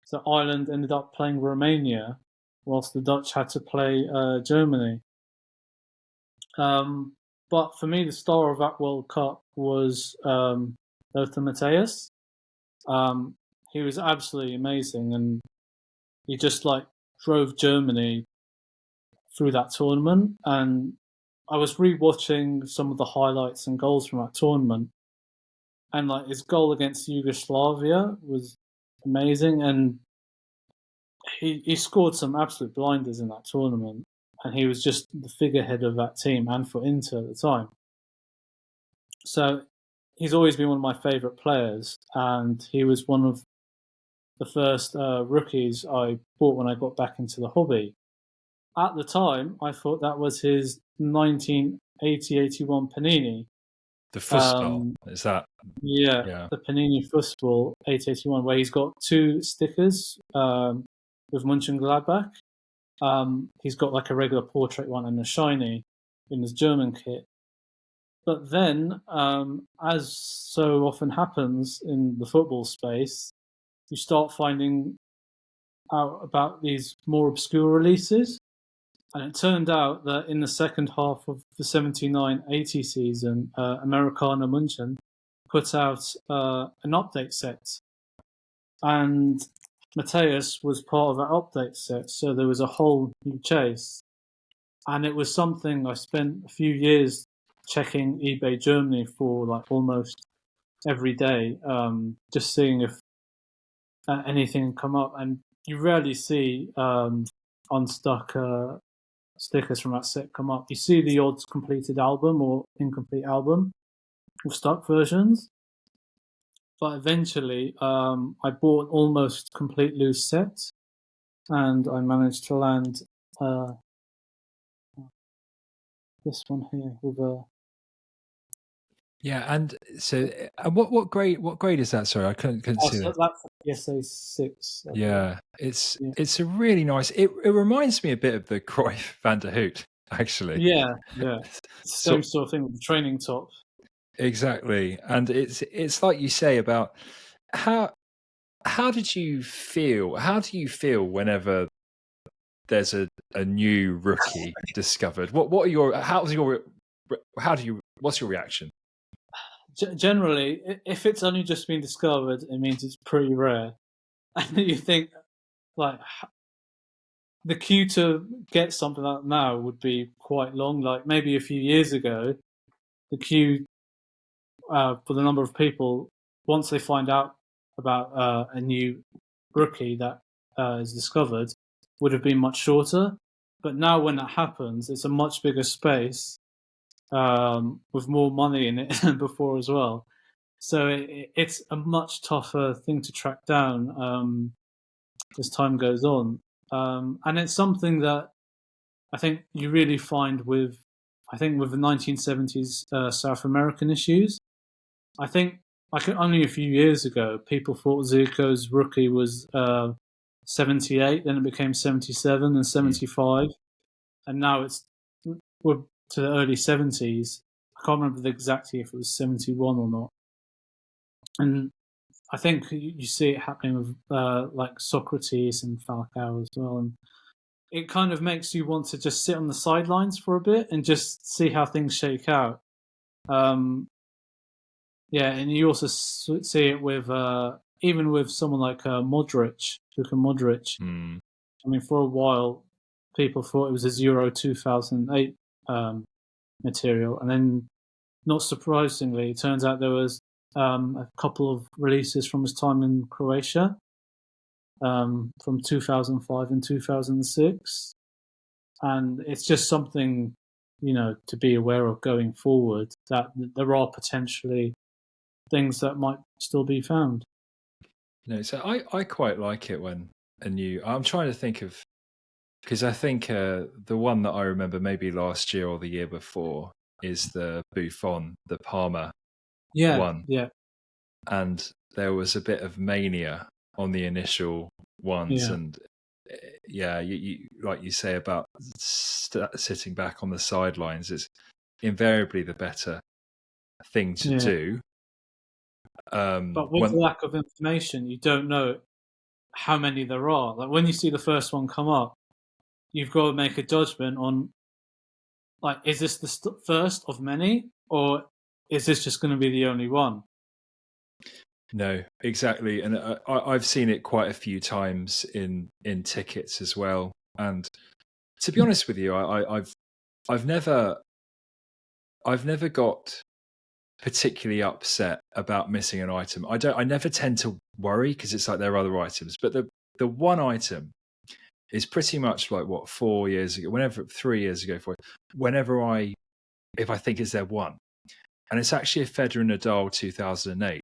So Ireland ended up playing Romania, whilst the Dutch had to play Germany. But for me, the star of that World Cup was Lothar Matthias. He was absolutely amazing, and he just drove Germany through that tournament. And I was rewatching some of the highlights and goals from that tournament, and his goal against Yugoslavia was amazing, and he scored some absolute blinders in that tournament, and he was just the figurehead of that team and for Inter at the time. So he's always been one of my favourite players, and he was one of the first rookies I bought when I got back into the hobby. At the time, I thought that was his 1980-81 Panini. The Fussball, is that? Yeah, the Panini Fussball 80-81, where he's got two stickers with Munchen Gladbach. He's got a regular portrait one and a shiny in his German kit. But then, as so often happens in the football space, you start finding out about these more obscure releases. And it turned out that in the second half of the 79-80 season, Americana Munchen put out an update set. And Matthias was part of that update set, so there was a whole new chase. And it was something I spent a few years checking eBay Germany for almost every day, just seeing if anything had come up. And you rarely see unstuck stickers from that set come up. You see the odds completed album or incomplete album with stuck versions. But eventually, I bought almost complete loose set, and I managed to land this one here with a. Yeah, and so what grade is that? Sorry, I couldn't see that. That's the SA6. Yeah, it's a really nice. It reminds me a bit of the Cruyff Van der Hout, actually. Yeah. Same sort of thing with the training top. Exactly, and it's like you say about how did you feel? How do you feel whenever there's a new rookie discovered? What's your reaction? Generally, if it's only just been discovered, it means it's pretty rare. And you think, the queue to get something like that now would be quite long. Maybe a few years ago, the queue for the number of people, once they find out about a new rookie that is discovered, would have been much shorter. But now when that happens, it's a much bigger space with more money in it than before as well. So it's a much tougher thing to track down as time goes on. And it's something that I think you really find with the 1970s South American issues. I think only a few years ago, people thought Zico's rookie was 78, then it became 77 and 75, and now we're to the early 70s. I can't remember exactly if it was 71 or not. And I think you see it happening with Socrates and Falcao as well. And it kind of makes you want to just sit on the sidelines for a bit and just see how things shake out. And you also see it with even with someone like Modric, Luka Modric. I mean, for a while, people thought it was his Euro 2008 material, and then, not surprisingly, it turns out there was a couple of releases from his time in Croatia, from 2005 and 2006, and it's just something, to be aware of going forward, that there are potentially things that might still be found. So I quite like it when I'm trying to think of, because I think the one that I remember maybe last year or the year before is the Buffon, the Parma one. Yeah. And there was a bit of mania on the initial ones. Yeah. And you like you say about sitting back on the sidelines, it's invariably the better thing to do. But with the lack of information, you don't know how many there are. Like when you see the first one come up, you've got to make a judgment on, like, is this the first of many, or is this just going to be the only one? No, exactly. And I've seen it quite a few times in tickets as well. And to be honest with you, I've never got particularly upset about missing an item. I never tend to worry, because it's like there are other items. But the one item is pretty much like 4 years ago, 3 years ago, if I think is there one. And it's actually a Federer Nadal 2008.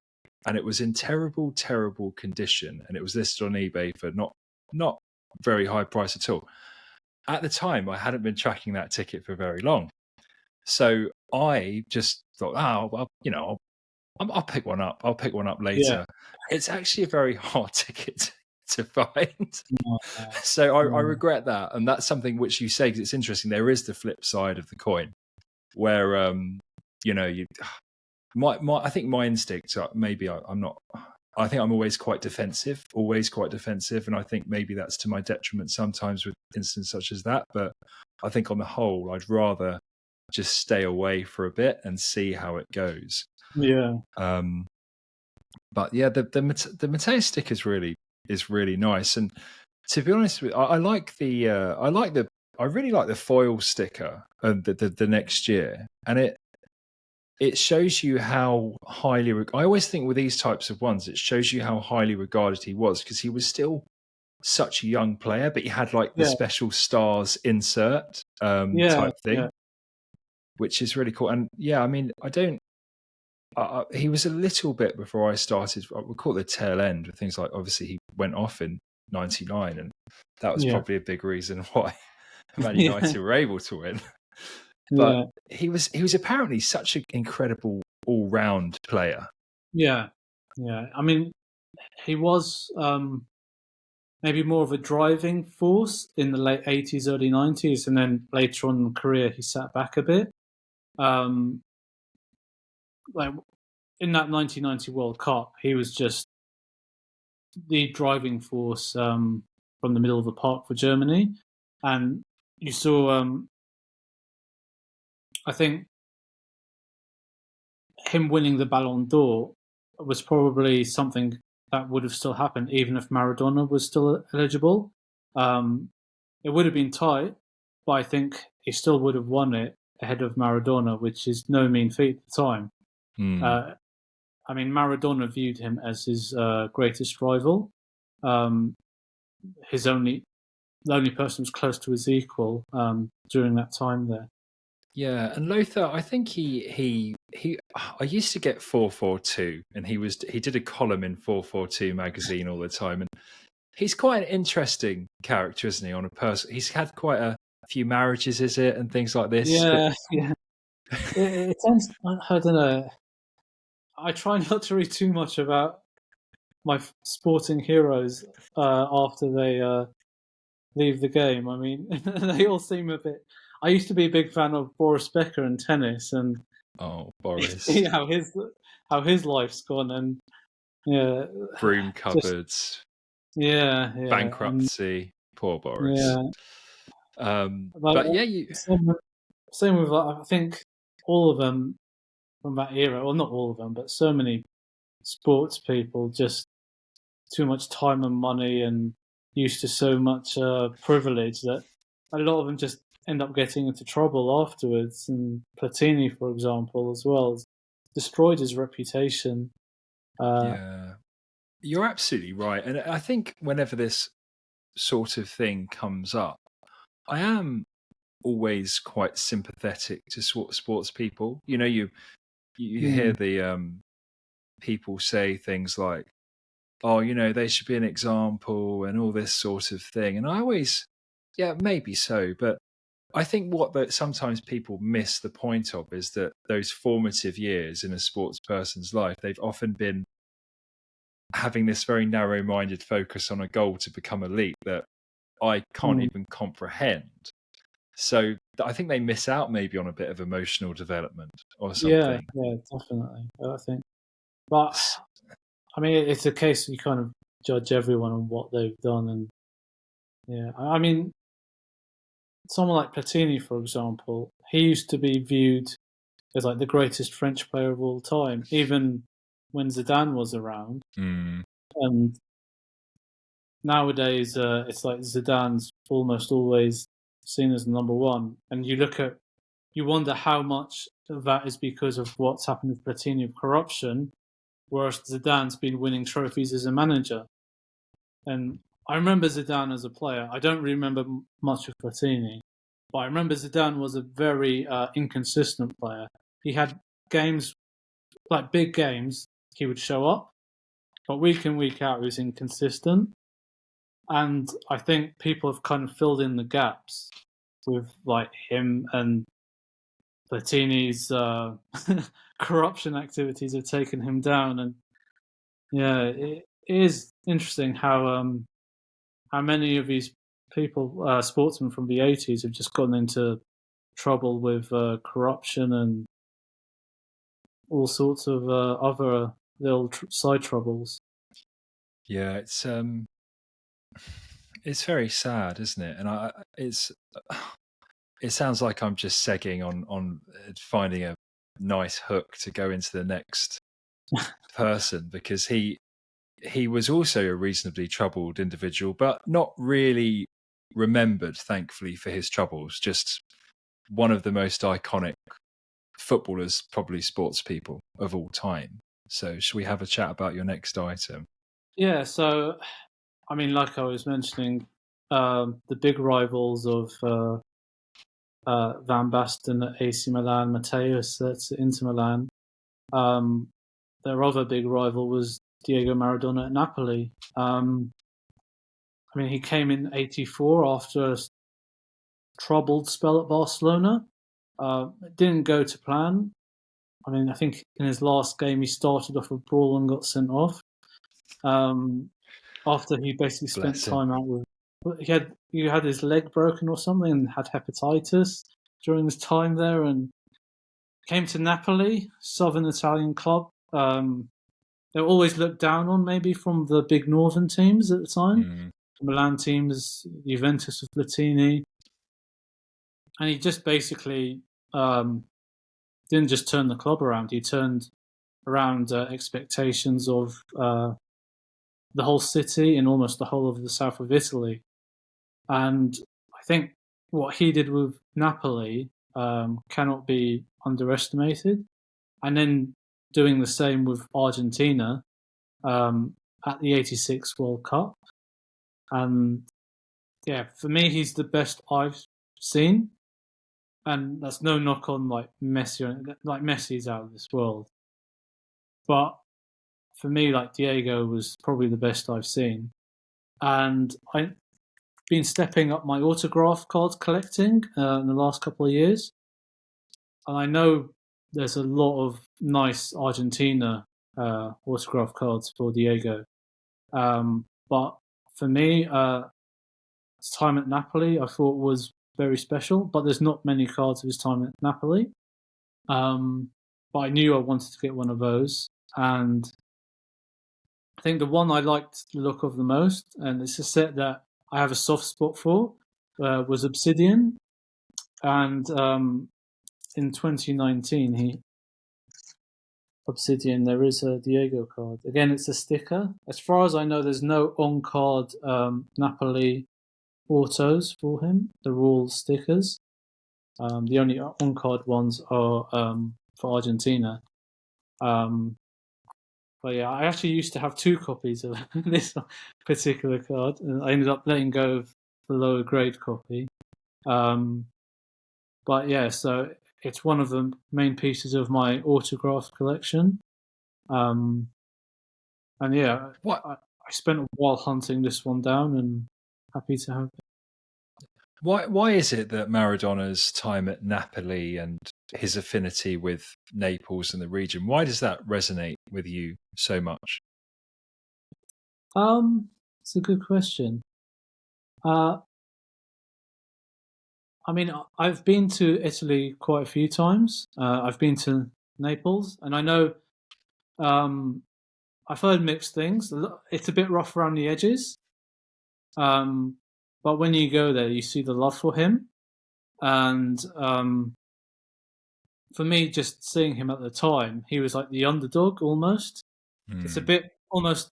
And it was in terrible, terrible condition. And it was listed on eBay for not very high price at all. At the time, I hadn't been tracking that ticket for very long. So I just thought, I'll pick one up. I'll pick one up later. Yeah. It's actually a very hard ticket to find. So I regret that. And that's something which you say, because it's interesting. There is the flip side of the coin where, I think my instinct, maybe I'm not, I think I'm always quite defensive. And I think maybe that's to my detriment sometimes with instances such as that. But I think on the whole, I'd rather just stay away for a bit and see how it goes. Yeah. But yeah, the Mattæus sticker is really nice. And to be honest with you, I really like the foil sticker the next year. And it shows you how highly, I always think with these types of ones, it shows you how highly regarded he was, because he was still such a young player, but he had like the special stars insert type thing, which is really cool. And he was a little bit before I started, I would call it the tail end with things like, obviously he went off in 99, and that was probably a big reason why Man United were able to win. But he was apparently such an incredible all-round player. Yeah. I mean, he was maybe more of a driving force in the late 80s, early 90s, and then later on in the career he sat back a bit. Like in that 1990 World Cup, he was just the driving force from the middle of the park for Germany, and you saw. I think him winning the Ballon d'Or was probably something that would have still happened even if Maradona was still eligible. It would have been tight, but I think he still would have won it ahead of Maradona, which is no mean feat at the time. I mean, Maradona viewed him as his greatest rival. The only person who was close to his equal during that time there. Yeah, and Lothar, I think he I used to get 442, and he did a column in 442 magazine all the time, and he's quite an interesting character, isn't he? On a person, he's had quite a few marriages, is it, and things like this. Yeah. It tends. I don't know. I try not to read too much about my sporting heroes after they leave the game. I mean, they all seem a bit. I used to be a big fan of Boris Becker and tennis, and Boris, see how his life's gone, and broom cupboards, bankruptcy, poor Boris. But same with I think all of them from that era, well, not all of them, but so many sports people, just too much time and money and used to so much privilege that a lot of them just end up getting into trouble afterwards. And Platini, for example, as well, destroyed his reputation. Yeah, you're absolutely right. And I think whenever this sort of thing comes up, I am always quite sympathetic to sports people. You know, you hear the people say things like, "Oh, you know, they should be an example," and all this sort of thing. And I always, yeah, maybe so, but I think what sometimes people miss the point of is that those formative years in a sports person's life, they've often been having this very narrow-minded focus on a goal to become elite that I can't even comprehend. So I think they miss out maybe on a bit of emotional development or something. Yeah, definitely. I think, but I mean, it's a case you kind of judge everyone on what they've done, and yeah, I mean, someone like Platini, for example, he used to be viewed as like the greatest French player of all time, even when Zidane was around. And nowadays, it's like Zidane's almost always seen as the number one. And you wonder how much of that is because of what's happened with Platini of corruption, whereas Zidane's been winning trophies as a manager. And I remember Zidane as a player. I don't remember much of Platini, but I remember Zidane was a very inconsistent player. He had games, like big games, he would show up, but week in, week out, he was inconsistent. And I think people have kind of filled in the gaps with like him, and Platini's corruption activities have taken him down. And yeah, it is interesting how many of these people, sportsmen from the 80s, have just gotten into trouble with corruption and all sorts of other little side troubles. Yeah, it's very sad, isn't it? And it sounds like I'm just segging on finding a nice hook to go into the next person, because he was also a reasonably troubled individual, but not really remembered, thankfully, for his troubles. Just one of the most iconic footballers, probably sports people of all time. So should we have a chat about your next item? Yeah, so I mean, like I was mentioning, the big rivals of Van Basten at AC Milan, Matthias at Inter Milan. Their other big rival was Diego Maradona at Napoli. I mean, he came in '84 after a troubled spell at Barcelona. It didn't go to plan. I mean, I think in his last game he started off a brawl and got sent off. After he basically spent time out with, he had his leg broken or something and had hepatitis during his time there, and came to Napoli, southern Italian club. They were always looked down on, maybe from the big northern teams at the time. The Milan teams, Juventus with Platini, and he just basically didn't just turn the club around. He turned around expectations of the whole city and almost the whole of the south of Italy. And I think what he did with Napoli cannot be underestimated. And then doing the same with Argentina at the '86 World Cup. And yeah, for me, he's the best I've seen. And that's no knock on like Messi. Like Messi's out of this world. But for me, like Diego was probably the best I've seen. And I've been stepping up my autograph card collecting in the last couple of years. And I know there's a lot of nice Argentina autograph cards for Diego. But for me, his time at Napoli I thought was very special, but there's not many cards of his time at Napoli. But I knew I wanted to get one of those. And I think the one I liked the look of the most, and it's a set that I have a soft spot for, was Obsidian. And in 2019, Obsidian, there is a Diego card. Again, it's a sticker. As far as I know, there's no on-card Napoli autos for him. They're all stickers. The only on-card ones are for Argentina. But yeah, I actually used to have 2 copies of this particular card, and I ended up letting go of the lower grade copy. But yeah, so it's one of the main pieces of my autograph collection. And yeah, I spent a while hunting this one down, and happy to have it. Why is it that Maradona's time at Napoli and his affinity with Naples and the region, why does that resonate with you so much? It's a good question. I mean, I've been to Italy quite a few times. I've been to Naples, and I know I've heard mixed things. It's a bit rough around the edges, but when you go there, you see the love for him. And for me, just seeing him at the time, he was like the underdog almost. It's almost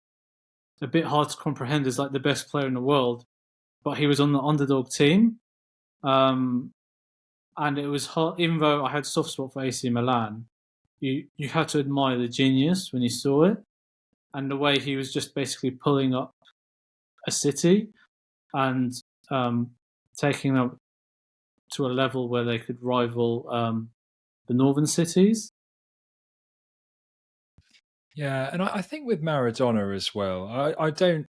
a bit hard to comprehend as like the best player in the world, but he was on the underdog team. And it was hard, even though I had soft spot for AC Milan, you had to admire the genius when you saw it, and the way he was just basically pulling up a city and taking them to a level where they could rival the northern cities. Yeah, and I think with Maradona as well, I don't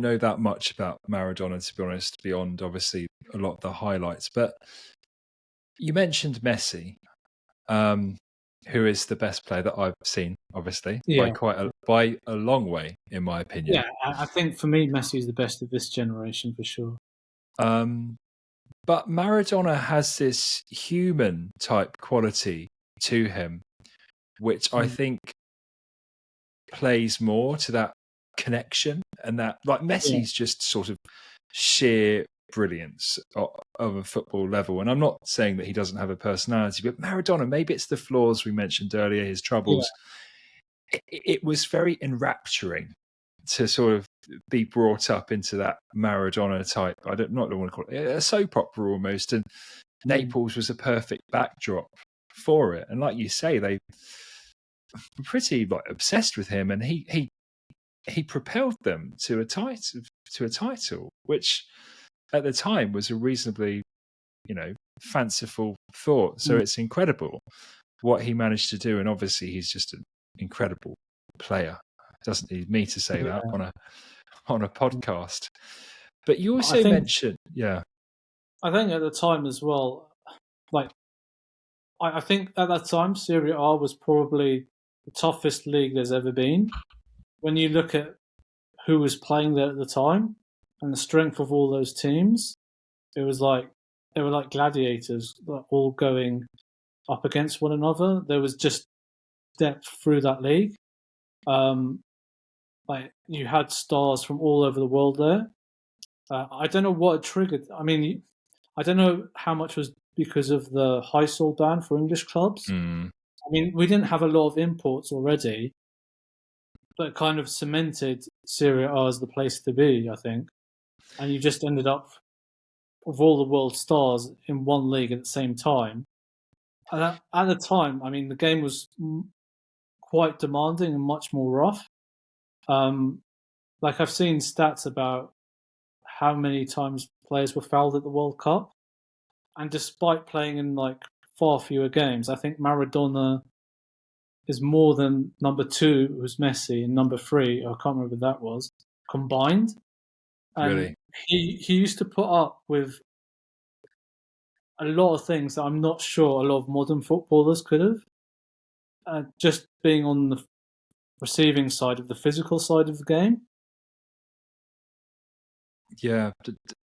know that much about Maradona, to be honest, beyond obviously a lot of the highlights. But you mentioned Messi, who is the best player that I've seen, obviously, Yeah. by a long way, in my opinion. Yeah, I think for me, Messi is the best of this generation for sure. But Maradona has this human type quality to him, which I think plays more to that connection, and that, like, Messi's just sort of sheer brilliance of a football level. And I'm not saying that he doesn't have a personality, but Maradona, maybe it's the flaws we mentioned earlier, his troubles. Yeah. It was very enrapturing to sort of be brought up into that Maradona type. I don't want to call it a soap opera almost. And Naples was a perfect backdrop for it. And like you say, they were pretty like obsessed with him, and he propelled them to a title, which at the time was a reasonably, fanciful thought. So it's incredible what he managed to do, and obviously he's just an incredible player. Doesn't need me to say that on a podcast. But you also mentioned, I think at the time as well, like I think at that time Serie A was probably the toughest league there's ever been. When you look at who was playing there at the time and the strength of all those teams, it was like they were like gladiators, all going up against one another. There was just depth through that league. Like you had stars from all over the world there. I don't know what triggered. I mean, I don't know how much was because of the high sol ban for English clubs. I mean, we didn't have a lot of imports already, but it kind of cemented Serie A as the place to be, I think. And you just ended up with all the world stars in one league at the same time. And at the time, I mean, the game was quite demanding and much more rough. Like I've seen stats about how many times players were fouled at the World Cup. And despite playing in like far fewer games, I think Maradona is more than number 2, who's Messi, and number 3, I can't remember what that was, combined. And really, he used to put up with a lot of things that I'm not sure a lot of modern footballers could have. Just being on the receiving side of the physical side of the game. Yeah,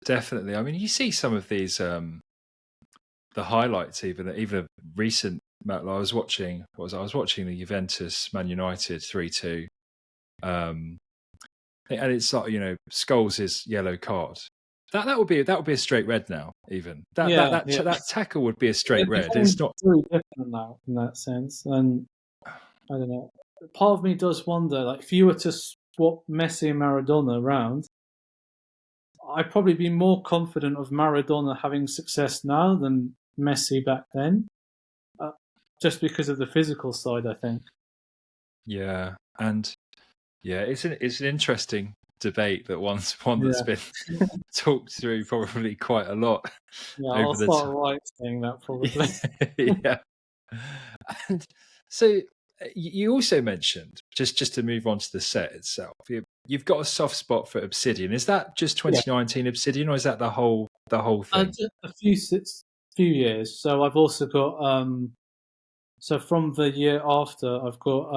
definitely. I mean, you see some of these the highlights, even a recent. I was watching the Juventus Man United 3-2, and it's like, Scholes' yellow card. That would be a straight red now. Even that tackle would be a straight red. It's not very different now in that sense, and I don't know. Part of me does wonder, like, if you were to swap Messi and Maradona around, I'd probably be more confident of Maradona having success now than Messi back then. just because of the physical side, I think. Yeah, and yeah, it's an interesting debate, that one that's Yeah, been talked through probably quite a lot yeah. I'll over the start time. right saying that probably. Yeah, and so you also mentioned, just to move on to the set itself, you've got a soft spot for Obsidian. Is that just Yeah, 2019 Obsidian, or is that the whole thing? just a few years. So I've also got so from the year after, I've got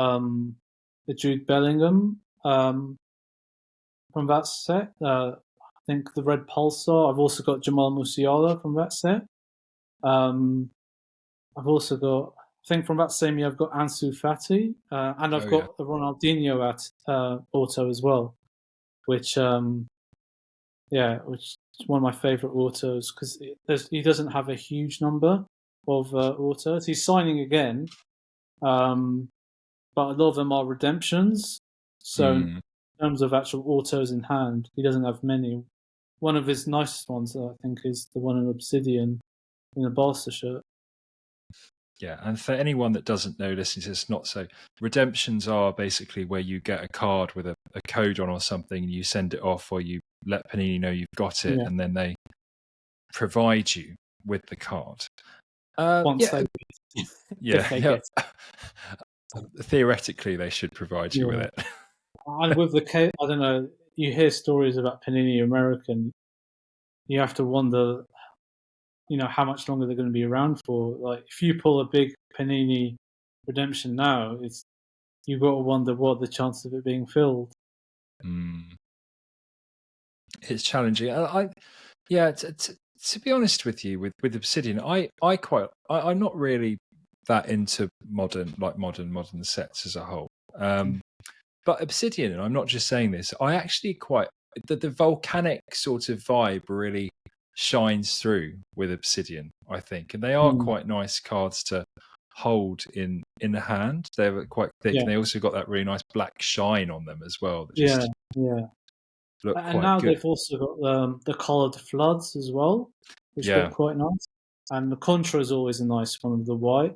the Jude Bellingham from that set. I think the Red Pulsar. I've also got Jamal Musiala from that set. Um, I've also got, I think from that same year, I've got Ansu Fati, and I've Oh yeah. got the Ronaldinho at auto as well, which which is one of my favourite autos because he doesn't have a huge number of autos. He's signing again, but a lot of them are redemptions. So in Mm. terms of actual autos in hand, he doesn't have many. One of his nicest ones, I think, is the one in Obsidian in a Barca shirt. Yeah, and for anyone that doesn't know, listening to this, not so, redemptions are basically where you get a card with a code on or something, and you send it off, or you let Panini know you've got it, Yeah. and then they provide you with the card. Once they if they Yeah. get Theoretically, they should provide you with yeah. it. And with the I don't know, you hear stories about Panini American, you have to wonder, how much longer they're going to be around for. Like, if you pull a big Panini redemption now, you've got to wonder what the chance of it being filled. It's challenging. Yeah. To be honest with you, with Obsidian, I'm not really that into modern sets as a whole. But Obsidian, and I'm not just saying this, I actually quite the volcanic sort of vibe really shines through with Obsidian, I think, and they are quite nice cards to hold in the hand. They're quite thick, Yeah, and they also got that really nice black shine on them as well that yeah, just yeah. look And quite now good. they've also got the coloured floods as well, which look Yeah, quite nice. And the Contra is always a nice one with the white.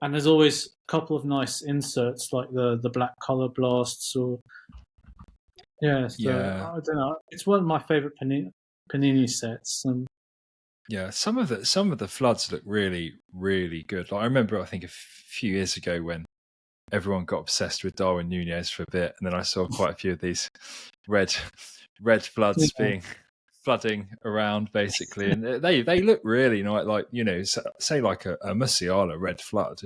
And there's always a couple of nice inserts like the black color blasts or so yeah, I don't know. It's one of my favorite Panini sets. And yeah. Some of the floods look really, really good. Like I remember, I think a few years ago when everyone got obsessed with Darwin Nunez for a bit, and then I saw quite a few of these red floods yeah, flooding around basically, and they look really nice. Like say like a Musiala red flood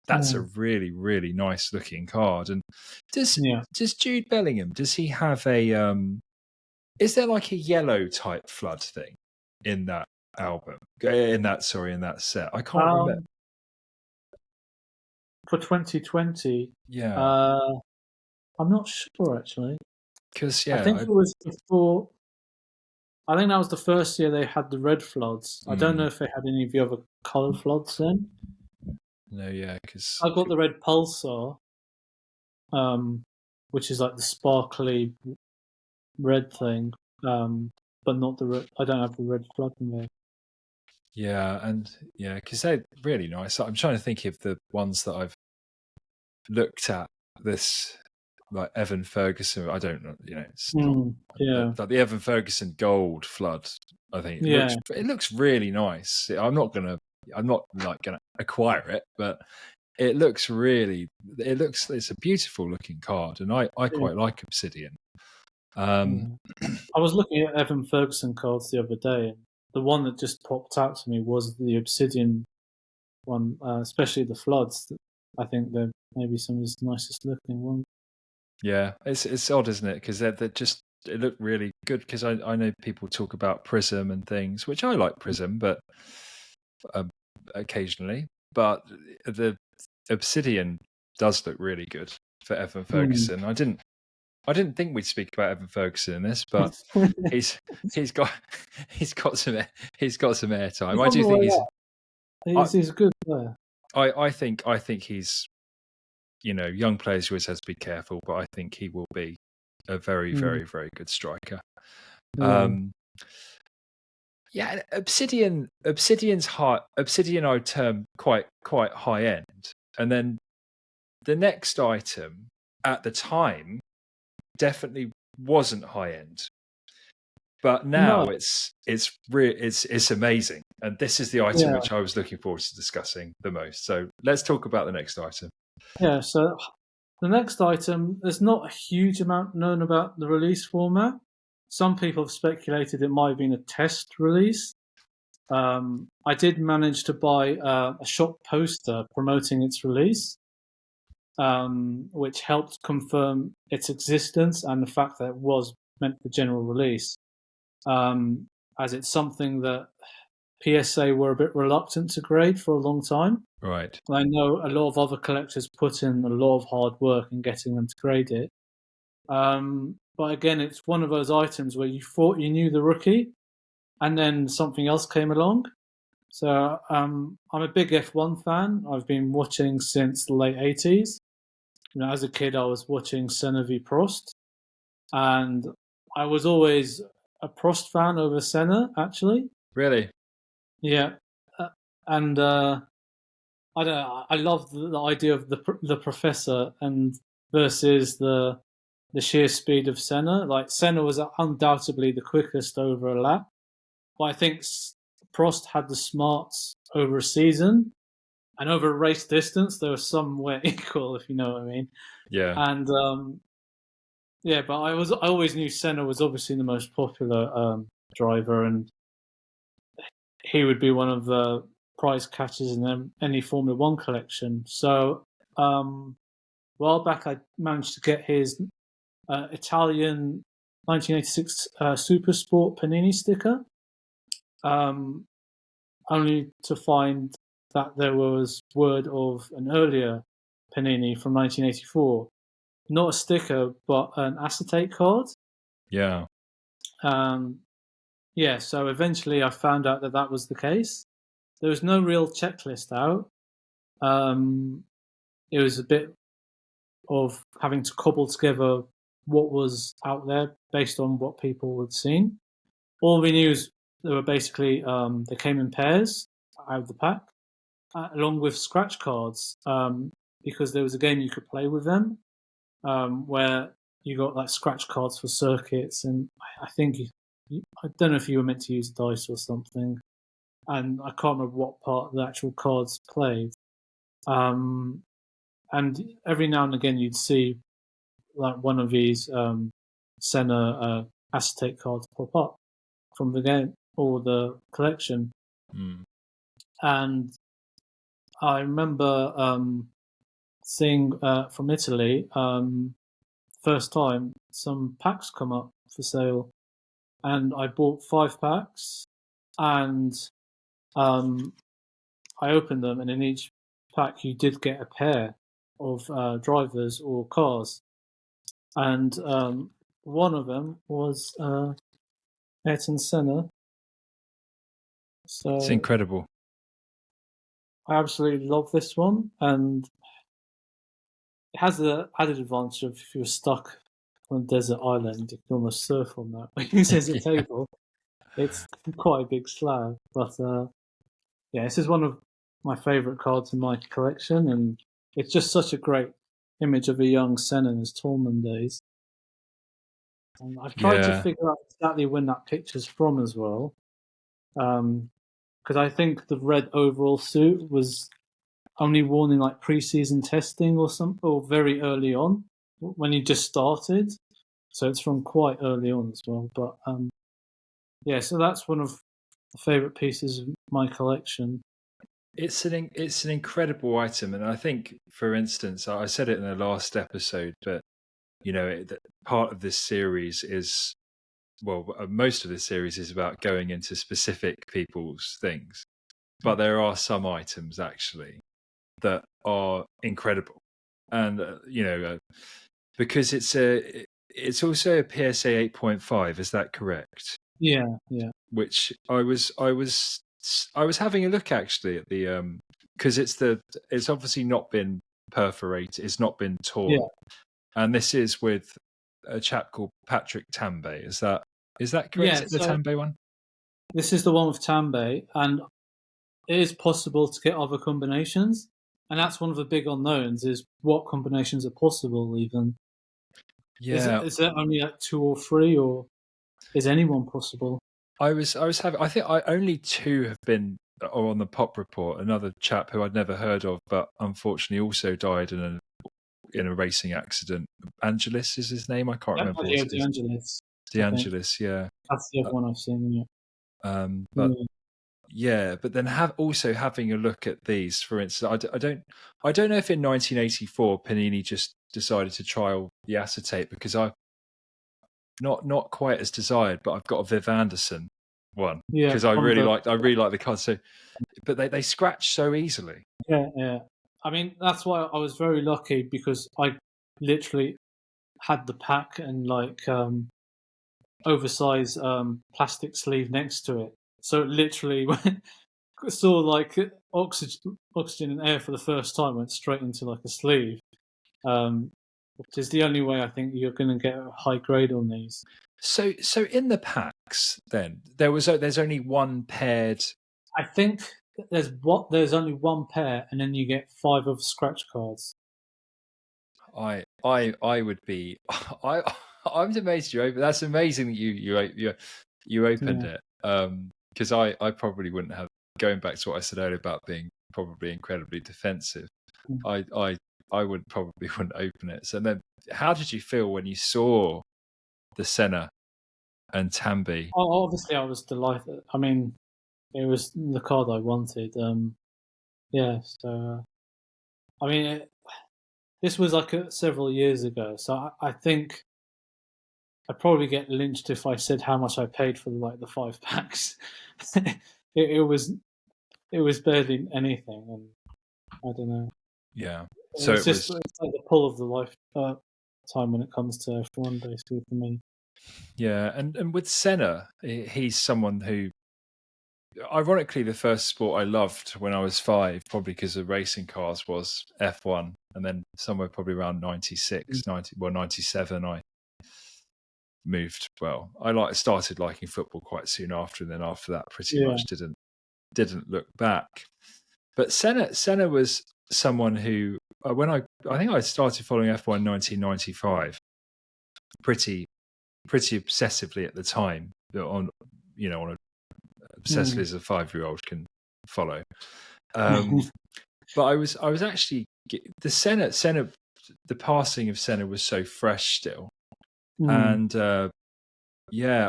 that's a really, really nice looking card. And does yeah. Jude Bellingham, does he have a is there like a yellow type flood thing in that album, in that set? I can't remember. For 2020, Yeah, uh, I'm not sure actually. because I think it was before. I think that was the first year they had the red floods. I don't know if they had any of the other color floods then. no, yeah, because I got the red pulsar, which is like the sparkly red thing, but not the red. I don't have the red flood in there. yeah, and yeah, because they're really nice. I'm trying to think of the ones that I've looked at. This like Evan Ferguson. I don't know. It's not Yeah, like the Evan Ferguson gold flood. I think yeah, it looks really nice. I'm not like gonna acquire it, but it looks really. It's a beautiful looking card, and I yeah. quite like Obsidian. Yeah. I was looking at Evan Ferguson cards the other day, and the one that just popped out to me was the Obsidian one, especially the floods. I think they're maybe some of his nicest looking ones. Yeah, it's odd, isn't it? Because they're just it looked really good. Because I know people talk about Prism and things, which I like Prism, but occasionally. But the Obsidian does look really good for Evan Ferguson. I didn't think we'd speak about Evan Ferguson in this, but he's got he's got some airtime. I do think He's a good player. I think he's young players always has to be careful, but I think he will be a very, very, very good striker. Yeah. Yeah, Obsidian's high. Obsidian I would term quite high end, and then the next item at the time definitely wasn't high end, but now No, it's amazing, and this is the item yeah, which I was looking forward to discussing the most. So let's talk about the next item. yeah. So the next item, there's not a huge amount known about the release format. Some people have speculated it might have been a test release. I did manage to buy a shop poster promoting its release, which helped confirm its existence and the fact that it was meant for general release, as it's something that PSA were a bit reluctant to grade for a long time. Right. I know a lot of other collectors put in a lot of hard work in getting them to grade it. But again, it's one of those items where you thought you knew the rookie, and then something else came along. So I'm a big F1 fan. I've been watching since the late 80s. As a kid, I was watching Senna v Prost, and I was always a Prost fan over Senna, actually. Really? Yeah, and I don't know, I love the idea of the professor and versus the sheer speed of Senna. Like Senna was undoubtedly the quickest over a lap, but I think Prost had the smarts over a season and over a race distance. They were somewhere equal, if you know what I mean. Yeah. And yeah, but I always knew Senna was obviously the most popular driver, and he would be one of the prize catchers in any Formula One collection. So, a while back, I managed to get his Italian 1986 Super Sport Panini sticker, only to find that there was word of an earlier Panini from 1984. Not a sticker, but an acetate card. Yeah. Yeah, so eventually I found out that was the case. There was no real checklist out. It was a bit of having to cobble together what was out there based on what people had seen. All we knew is they were basically they came in pairs out of the pack, along with scratch cards, because there was a game you could play with them, where you got like scratch cards for circuits, and I think I don't know if you were meant to use dice or something, and I can't remember what part the actual cards played. And every now and again you'd see like one of these Senna acetate cards pop up from the game or the collection. And I remember seeing from Italy, first time, some packs come up for sale, and I bought 5 packs, and I opened them, and in each pack you did get a pair of drivers or cars, and one of them was Ayrton Senna. So It's incredible. I absolutely love this one, and it has the added advantage of if you're stuck on a desert island, you can almost surf on that when you use a table. It's quite a big slab, but yeah, this is one of my favourite cards in my collection, and it's just such a great image of a young Senna in his Tournament days. And I've tried to figure out exactly when that picture's from as well, because I think the red overall suit was only worn in like pre-season testing or something, or very early on when he just started. So it's from quite early on as well. But yeah, so that's one of the favourite pieces of my collection. It's an incredible item, and I think, for instance, I said it in the last episode, but part of this series is, well, most of this series is about going into specific people's things, but there are some items actually that are incredible, and because it's also a PSA 8.5. Is that correct? Yeah. Which I was having a look actually at the because it's obviously not been perforated, it's not been torn, and this is with a chap called Patrick Tambo. Is that correct? Yeah, The Tambo one. this is the one with Tambo, and it is possible to get other combinations, and that's one of the big unknowns: is what combinations are possible. Even is there only like 2 or 3, or is anyone possible? I think only 2 have been on the Pop Report. Another chap who I'd never heard of, but unfortunately also died in a racing accident. Angelis is his name. I can't remember. Yeah, DeAngelis. DeAngelis, yeah. That's the other one I've seen. Yeah. But yeah, but then having a look at these, for instance, I don't know if in 1984 Panini just decided to trial the acetate, because I've not quite as desired, but I've got a Viv Anderson one because I really like the card. So, but they scratch so easily. Yeah. I mean, that's why I was very lucky, because I literally had the pack and like oversized plastic sleeve next to it. So it literally saw like oxygen and air for the first time, went straight into like a sleeve. Which is the only way I think you're going to get a high grade on these. So in the packs, then there's only one paired. I think there's only one pair, and then you get 5 of scratch cards. I would be. I'm amazed you opened. That's amazing that you opened it. Because I probably wouldn't have. Going back to what I said earlier about being probably incredibly defensive, I wouldn't open it. So then, how did you feel when you saw the Senna and Tambo? Oh, obviously, I was delighted. I mean, it was the card I wanted. Yeah. So, I mean, this was like several years ago. So I think I'd probably get lynched if I said how much I paid for like the 5 packs. it was barely anything, and I don't know. Yeah. So it's like the pull of the lifetime when it comes to F1, basically, for me. Yeah, and with Senna, he's someone who, ironically, the first sport I loved when I was 5, probably because of racing cars, was F1, and then somewhere probably around 96, 97, I moved. Well, I started liking football quite soon after, and then after that, pretty much didn't look back. But Senna was someone who, when I think I started following F1 in 1995, pretty obsessively at the time, on obsessively as a 5-year-old can follow. But I was actually the Senna, the passing of Senna was so fresh still, and I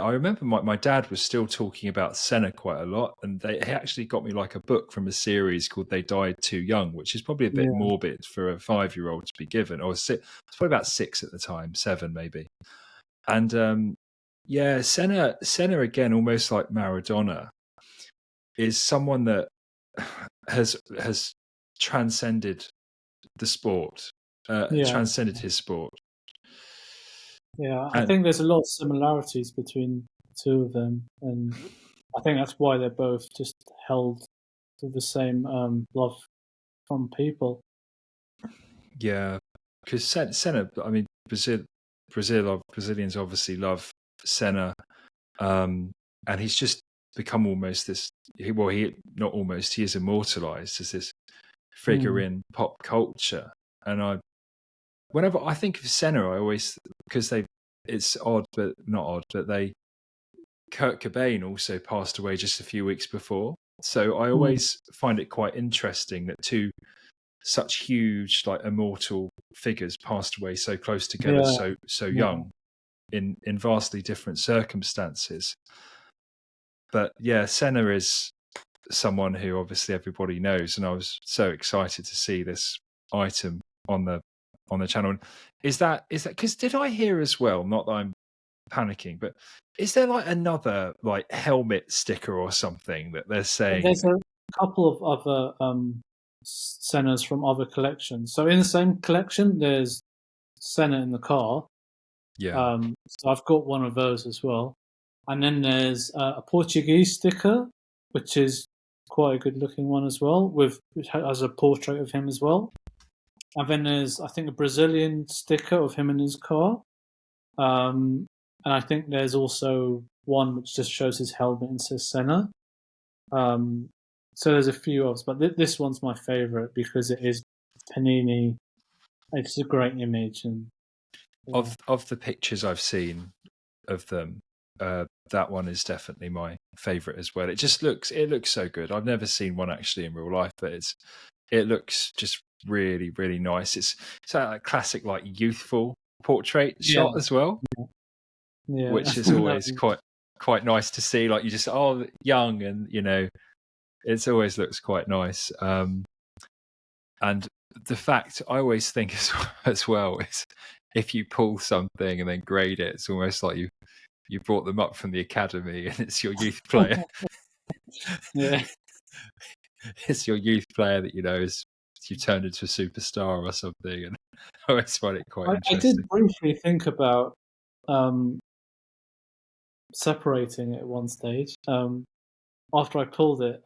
remember my dad was still talking about Senna quite a lot, and he actually got me like a book from a series called "They Died Too Young," which is probably a bit morbid for a 5-year-old to be given, or it's probably about 6 at the time, 7 maybe. And Senna again, almost like Maradona, is someone that has transcended the sport, transcended his sport. Yeah, I think there's a lot of similarities between the 2 of them, and I think that's why they're both just held to the same love from people. Yeah, because Senna, I mean, Brazilians obviously love Senna, and he's just become almost this. He is immortalized as this figure in pop culture. And whenever I think of Senna, I always, because it's odd, but not odd, but Kurt Cobain also passed away just a few weeks before. So I always find it quite interesting that 2 such huge, like, immortal figures passed away so close together, so young, in vastly different circumstances. But yeah, Senna is someone who obviously everybody knows, and I was so excited to see this item on the channel. Is that because did I hear as well? Not that I'm panicking, but is there like another like helmet sticker or something that they're saying? There's a couple of other Sennas from other collections. So in the same collection, there's Senna in the car. Yeah. So I've got one of those as well. And then there's a Portuguese sticker, which is quite a good looking one as well, which has a portrait of him as well. And then there's, I think, a Brazilian sticker of him in his car. And I think there's also one which just shows his helmet and says Senna. So there's a few others, but this one's my favourite because it is Panini. It's a great image, and of the pictures I've seen of them, that one is definitely my favourite as well. It looks so good. I've never seen one actually in real life, but it looks just really, really nice. It's a classic like youthful portrait shot as well, which is always quite nice to see. Like you just young, and it always looks quite nice. And the fact I always think as well is if you pull something and then grade it, it's almost like you brought them up from the academy and it's your youth player. Yeah. It's your youth player that you turned into a superstar or something, and I always find it quite interesting. I did briefly think about separating it at one stage. After I pulled it,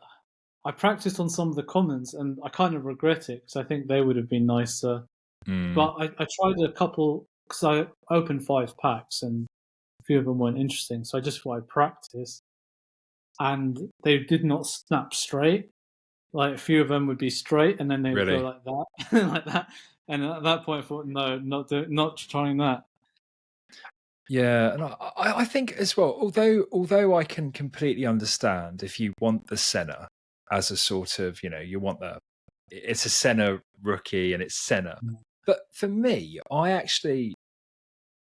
I practiced on some of the commons, and I kind of regret it because I think they would have been nicer. But I tried a couple because I opened 5 packs, and a few of them weren't interesting. So I just thought I'd practice, and they did not snap straight. Like a few of them would be straight, and then they would go like that, like that. And at that point, I thought, no, not trying that. Yeah, and I think as well, although I can completely understand if you want the Senna as a sort of, you want it's a Senna rookie and it's Senna. But for me, I actually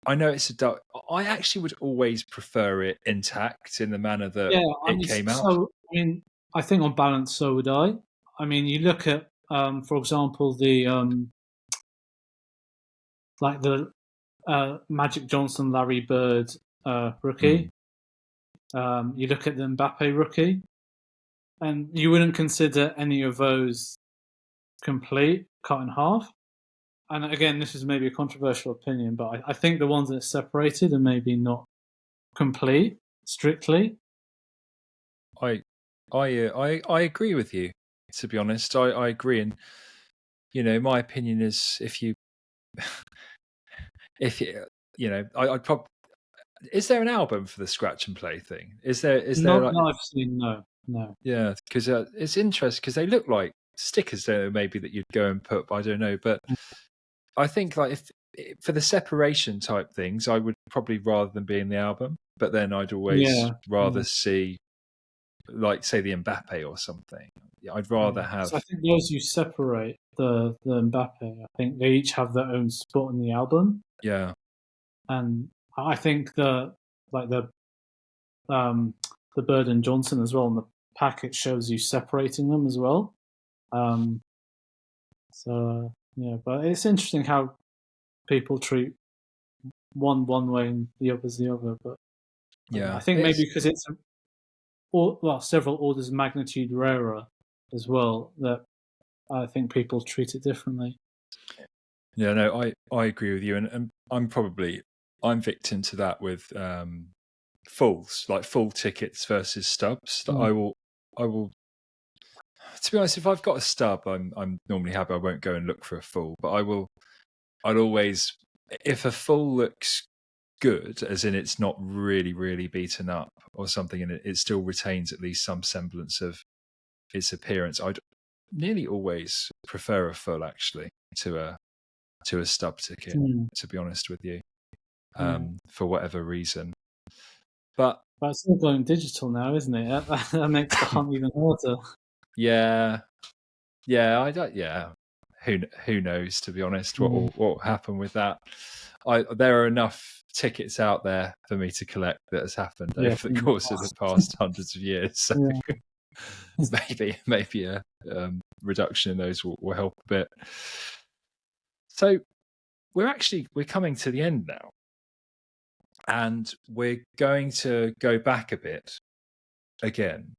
would always prefer it intact in the manner that it came out. So, I think on balance, so would I. You look at, for example, the Magic Johnson, Larry Bird rookie. You look at the Mbappe rookie, and you wouldn't consider any of those complete, cut in half. And again, this is maybe a controversial opinion, but I think the ones that are separated are maybe not complete strictly. I agree with you. To be honest, I agree, and my opinion is I'd probably. Is there an album for the scratch and play thing? Is there? No, I've seen no. Yeah, because it's interesting because they look like stickers there, maybe that you'd go and put. I don't know, but I think like if for the separation type things, I would probably rather than be in the album. But then I'd always rather see, like, say, the Mbappe or something. I'd rather have. So I think those you separate the Mbappe. I think they each have their own spot in the album. Yeah, and I think the Bird and Johnson as well. And the packet shows you separating them as well. So yeah, but it's interesting how people treat one way and the other's the other. But yeah, I think maybe because it's several orders of magnitude rarer as well, that I think people treat it differently. Yeah, no, I agree with you, and I'm victim to that with fulls, like full tickets versus stubs. That I will. To be honest, if I've got a stub, I'm normally happy. I won't go and look for a full, but I'd always, if a full looks good, as in it's not really, really beaten up or something, and it still retains at least some semblance of its appearance, I'd nearly always prefer a full actually to a stub ticket. To be honest with you, for whatever reason, but it's all going digital now, isn't it? That makes the hunt even harder. Yeah, I don't. Yeah, who knows? To be honest, what will happen with that? There are enough tickets out there for me to collect that has happened over the course of the past hundreds of years. So maybe a reduction in those will help a bit. So we're coming to the end now, and we're going to go back a bit again.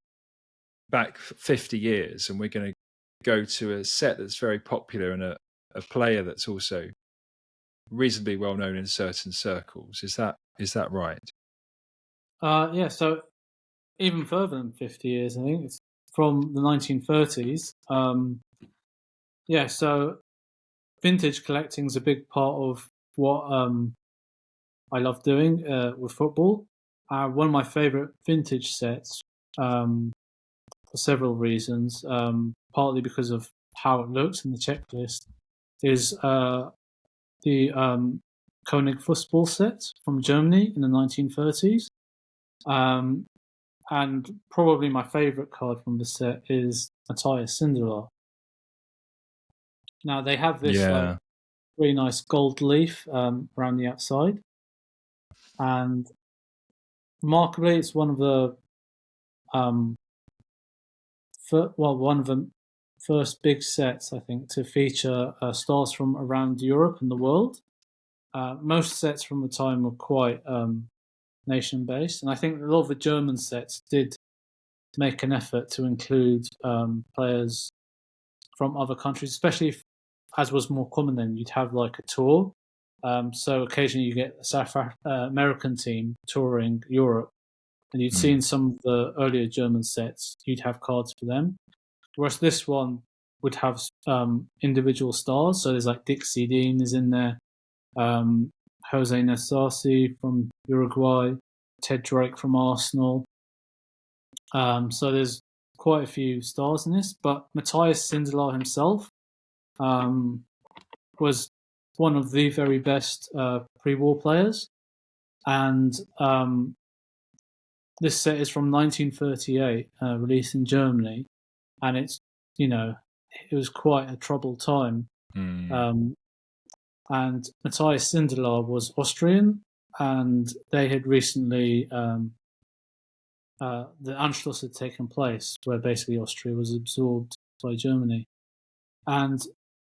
Back 50 years, and we're going to go to a set that's very popular and a player that's also reasonably well known in certain circles. Is that right? Yeah, so even further than 50 years, I think it's from the 1930s. Yeah, so vintage collecting is a big part of what I love doing with football, one of my favourite vintage sets for several reasons. Partly because of how it looks in the checklist, is the Konig Fussball set from Germany in the 1930s. And probably my favourite card from the set is Matthias Sindelar. Now they have this like really nice gold leaf around the outside, and remarkably, it's one of the one of the first big sets I think to feature stars from around Europe and the world. Most sets from the time were quite nation-based, and I think a lot of the German sets did make an effort to include players from other countries, especially if, as was more common then, you'd have like a tour. So occasionally you get a South American team touring Europe, and you'd see in some of the earlier German sets, you'd have cards for them. Whereas this one would have individual stars. So there's like Dixie Dean is in there, Jose Nasasi from Uruguay, Ted Drake from Arsenal. So there's quite a few stars in this, but Matthias Sindelar himself was one of the very best pre-war players, and this set is from 1938, released in Germany, and it's it was quite a troubled time. And Matthias Sindelar was Austrian, and they had recently the Anschluss had taken place, where basically Austria was absorbed by Germany, and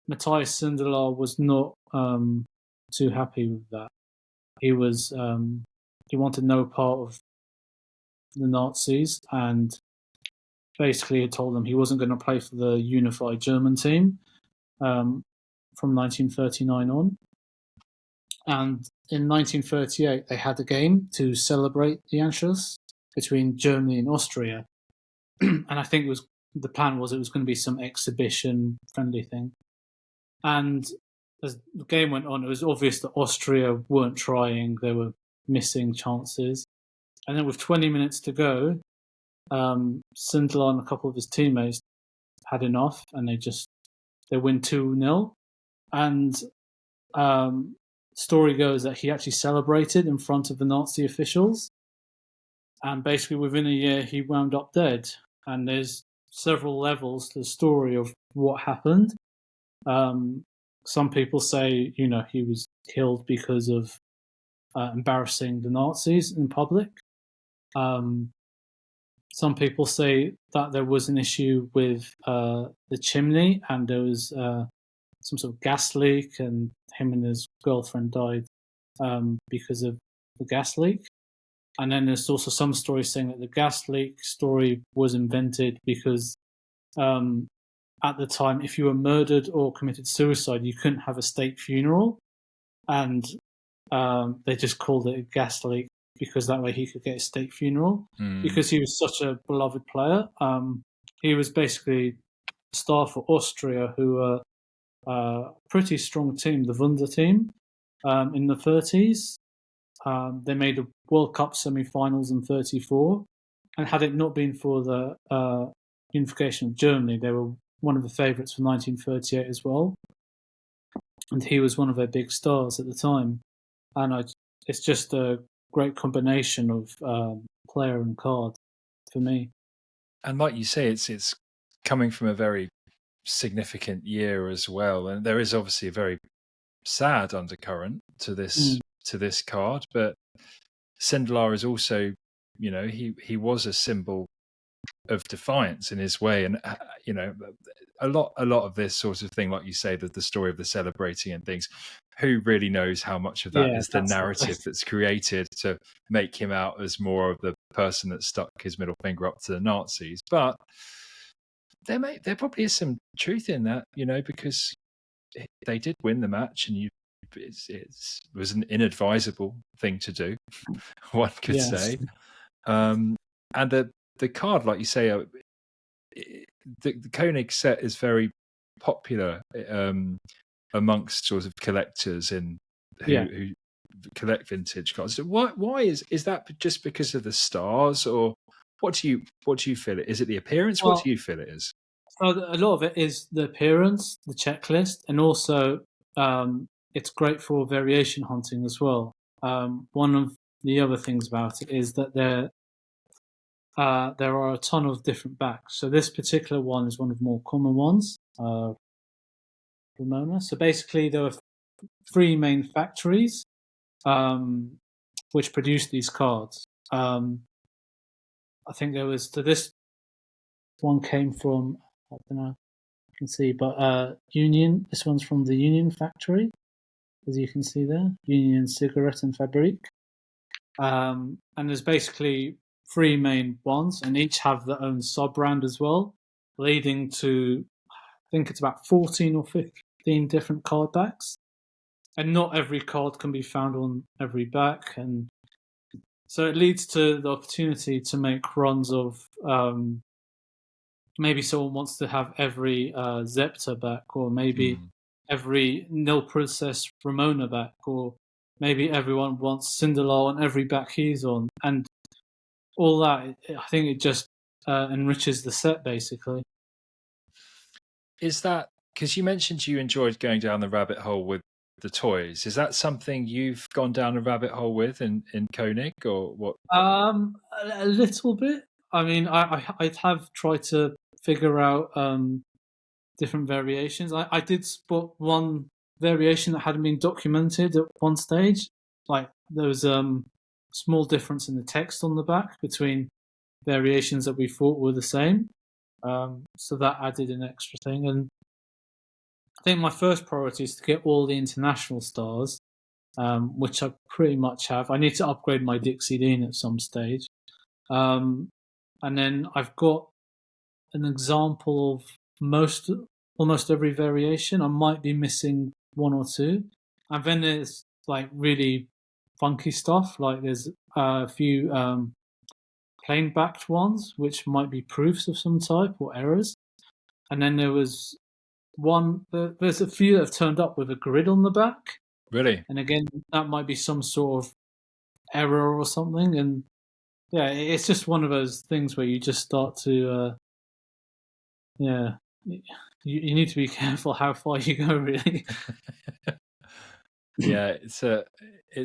Matthias Sindelar was not too happy with that. He was he wanted no part of the Nazis, and basically had told them he wasn't going to play for the unified German team from 1939 on. And in 1938, they had a game to celebrate the Anschluss between Germany and Austria. And I think the plan was it was going to be some exhibition friendly thing. And as the game went on, it was obvious that Austria weren't trying. They were missing chances. And then with 20 minutes to go, Sindelar and a couple of his teammates had enough, and they win 2-0. And story goes that he actually celebrated in front of the Nazi officials, and basically within a year he wound up dead. And there's several levels to the story of what happened. Some people say he was killed because of embarrassing the Nazis in public. Some people say that there was an issue with the chimney, and there was some sort of gas leak, and him and his girlfriend died because of the gas leak. And then there's also some stories saying that the gas leak story was invented because at the time, if you were murdered or committed suicide, you couldn't have a state funeral, and they just called it a gas leak because that way he could get a state funeral, because he was such a beloved player. He was basically a star for Austria, who were a pretty strong team, the Wunder team, in the 30s. They made a World Cup semi-finals in 34, and had it not been for the unification of Germany, they were one of the favourites for 1938 as well. And he was one of their big stars at the time. And it's just a great combination of player and card for me. And like you say, it's coming from a very significant year as well, and there is obviously a very sad undercurrent to this card. But Sindelar is also, he was a symbol of defiance in his way, and a lot of this sort of thing, like you say, the story of the celebrating and things. Who really knows how much of that is the narrative that's created to make him out as more of the person that stuck his middle finger up to the Nazis? But there probably is some truth in that, because they did win the match, and it was an inadvisable thing to do, one could say. And the card, like you say, the Konig set is very popular amongst sort of collectors who collect vintage cards. So why is that just because of the stars, or what do you feel it is? It the appearance? What Well, do you feel it is? so a lot of it is the appearance, the checklist, and also it's great for variation hunting as well. One of the other things about it is that there are a ton of different backs. So this particular one is one of the more common ones, Ramona. So basically, there are three main factories which produce these cards. I think this one came from, I don't know, you can see, but Union. This one's from the Union factory, as you can see there, Union Cigarette and Fabrique. And there's basically three main ones, and each have their own sub-brand as well, leading to, I think it's about 14 or 15 different card backs. And not every card can be found on every back, and so it leads to the opportunity to make runs of maybe someone wants to have every Zepter back, or maybe every nil process Ramona back, or maybe everyone wants Sindelar on every back he's on, and all that. I think it just enriches the set, basically. Is that because you mentioned you enjoyed going down the rabbit hole with the toys? Is that something you've gone down a rabbit hole with in Konig, or what? A little bit. I mean, I have tried to figure out different variations. I did spot one variation that hadn't been documented at one stage. Like there was small difference in the text on the back between variations that we thought were the same. So that added an extra thing. And I think my first priority is to get all the international stars, which I pretty much have. I need to upgrade my Dixie Dean at some stage. And then I've got an example of almost every variation. I might be missing one or two. And then there's like really funky stuff. Like there's a few plain backed ones, which might be proofs of some type or errors. And then there's a few that have turned up with a grid on the back. Really? And again, that might be some sort of error or something. And yeah, it's just one of those things where you just start to, you need to be careful how far you go, really. Yeah, it's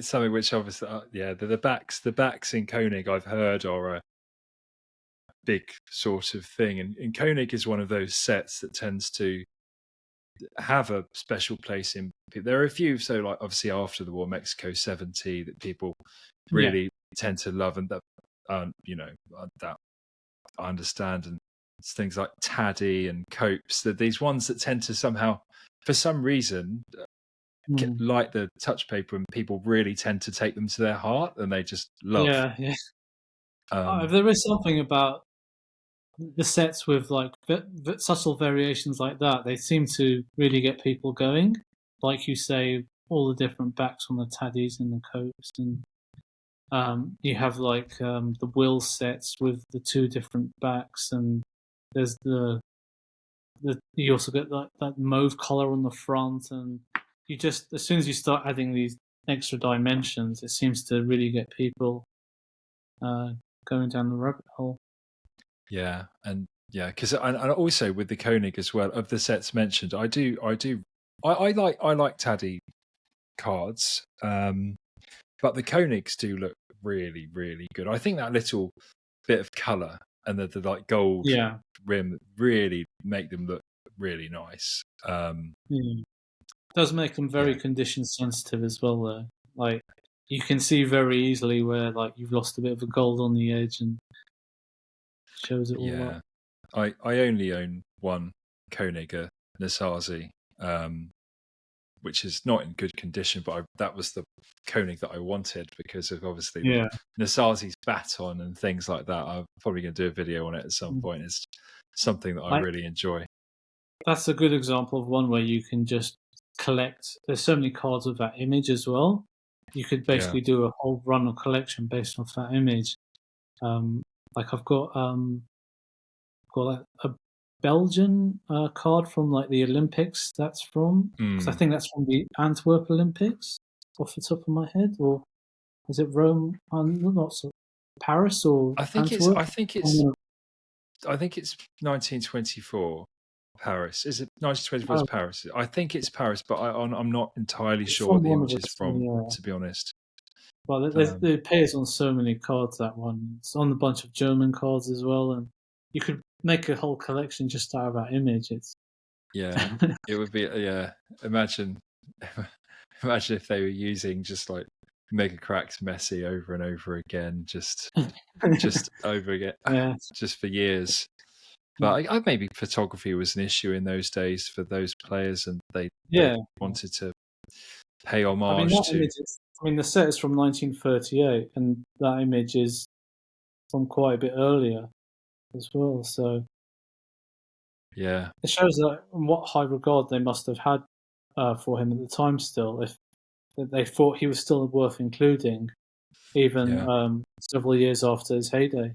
something which obviously, the backs in Konig I've heard are a big sort of thing, and Konig is one of those sets that tends to have a special place in. There are a few, so like obviously after the war, Mexico 70 that people really tend to love, and that that I understand, and it's things like Taddy and Copes, that these ones that tend to somehow, for some reason, like the touch paper, and people really tend to take them to their heart, and they just love. There is something about the sets with like subtle variations like that. They seem to really get people going. Like you say, all the different backs on the Taddies and the Copes, and you have like the Will sets with the two different backs, and there's you also get that mauve color on the front, and you just, as soon as you start adding these extra dimensions, it seems to really get people going down the rabbit hole. Yeah, and because and also with the Konig as well, of the sets mentioned, I like Taddy cards, but the Konigs do look really, really good. I think that little bit of color and the like gold rim really make them look really nice. It does make them very condition sensitive as well, though. Like you can see very easily where like you've lost a bit of the gold on the edge, and shows it all up. I only own one Konig, a Nasazi, which is not in good condition, but that was the Konig that I wanted because of obviously Nasazi's baton and things like that. I'm probably going to do a video on it at some point. It's something that I really enjoy. That's a good example of one where you can just collect. There's so many cards with that image as well. You could basically do a whole run of collection based off that image. Like I've got a Belgian card from like the Olympics. That's from, because I think that's from the Antwerp Olympics. off the top of my head, or is it Rome? Not so, Paris or Antwerp? I think it's 1924 Paris. Is it 1924 is Oh, Paris? I think it's Paris, but I'm not entirely sure what from the one of image is its, from, to be honest. Well, it appears on so many cards, that one. It's on a bunch of German cards as well, and you could make a whole collection just out of that image. Yeah, it would be. Yeah, imagine if they were using just like Mega Cracked Messi over and over again, just over again, Yeah. just for years. But I maybe photography was an issue in those days for those players, and they wanted to pay homage to. The set is from 1938, and that image is from quite a bit earlier as well. So Yeah, it shows that what high regard they must have had for him at the time. Still, if they thought he was still worth including, even several years after his heyday.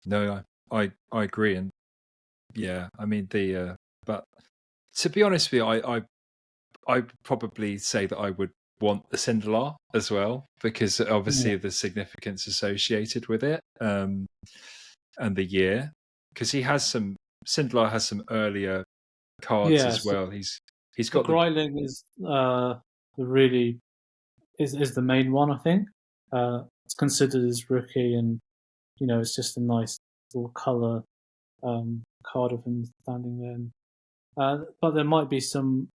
No, I agree, and yeah, I mean but to be honest with you, I'd probably say that I would want the Sindelar as well, because obviously of the significance associated with it, and the year, because Sindelar has some earlier cards as well. He's got the Greiling is the really is the main one, I think. It's considered as rookie, and it's just a nice little color card of him standing there. But there might be some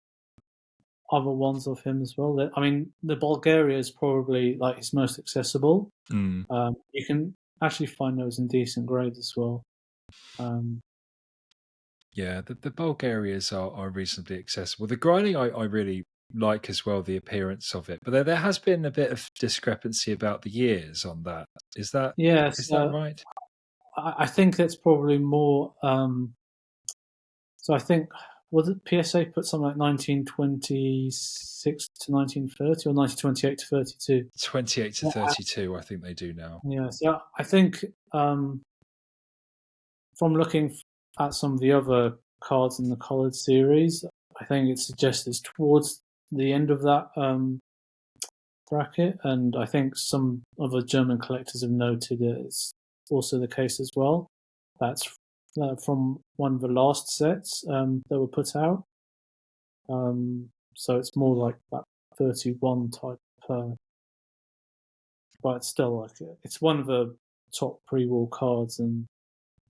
other ones of him as well. I mean, the Bulgaria is probably like his most accessible. You can actually find those in decent grade as well. Yeah, the Bulgarias are reasonably accessible. The grinding I really like as well, the appearance of it. But there has been a bit of discrepancy about the years on that. Is that that right? I think that's probably more. So I think, was it PSA put something like 1926 to 1930 or 1928 to 32? 28 to 32, I think they do now. Yeah, so I think from looking at some of the other cards in the coloured series, I think it suggests it's towards the end of that bracket, and I think some other German collectors have noted that it's also the case as well. That's from one of the last sets that were put out. So it's more like that 31 type. But it's still it's one of the top pre-war cards, and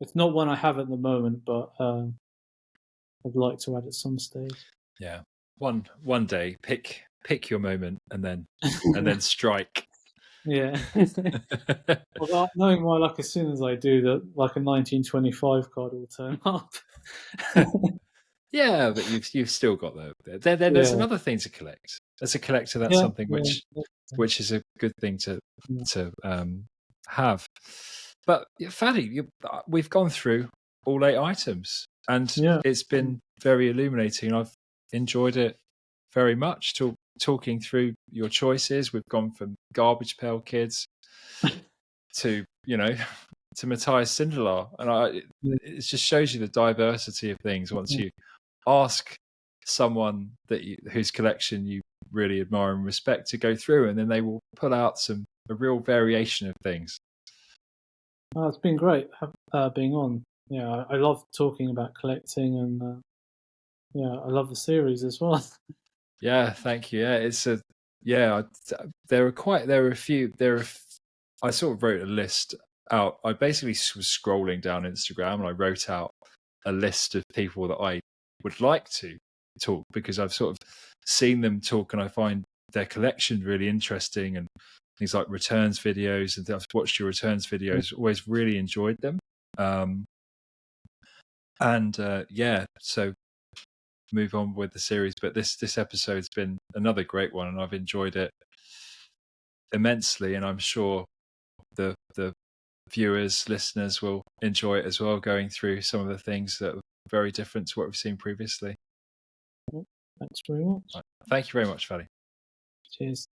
it's not one I have at the moment, but I'd like to add at some stage. Yeah, one day, pick your moment, and then strike. Yeah. Well, knowing my luck, as soon as I do that, like a 1925 card will turn up. Yeah, but you've still got there's another thing to collect. As a collector, that's something which is a good thing to have. But Fadi, we've gone through all 8 items, and it's been very illuminating. I've enjoyed it very much. Talking through your choices, we've gone from Garbage Pail Kids to to Matthias Sindelar, and it just shows you the diversity of things once you ask someone whose collection you really admire and respect to go through, and then they will pull out a real variation of things. It's been great being on. Yeah, I love talking about collecting, and I love the series as well. Yeah, thank you. Yeah, there are a few. I sort of wrote a list out. I basically was scrolling down Instagram, and I wrote out a list of people that I would like to talk, because I've sort of seen them talk, and I find their collection really interesting, and things like returns videos, and I've watched your returns videos, always really enjoyed them. So move on with the series, but this episode's been another great one, and I've enjoyed it immensely, and I'm sure the viewers, listeners will enjoy it as well, going through some of the things that are very different to what we've seen previously. Thanks very much. Thank you very much, Fadi. Cheers.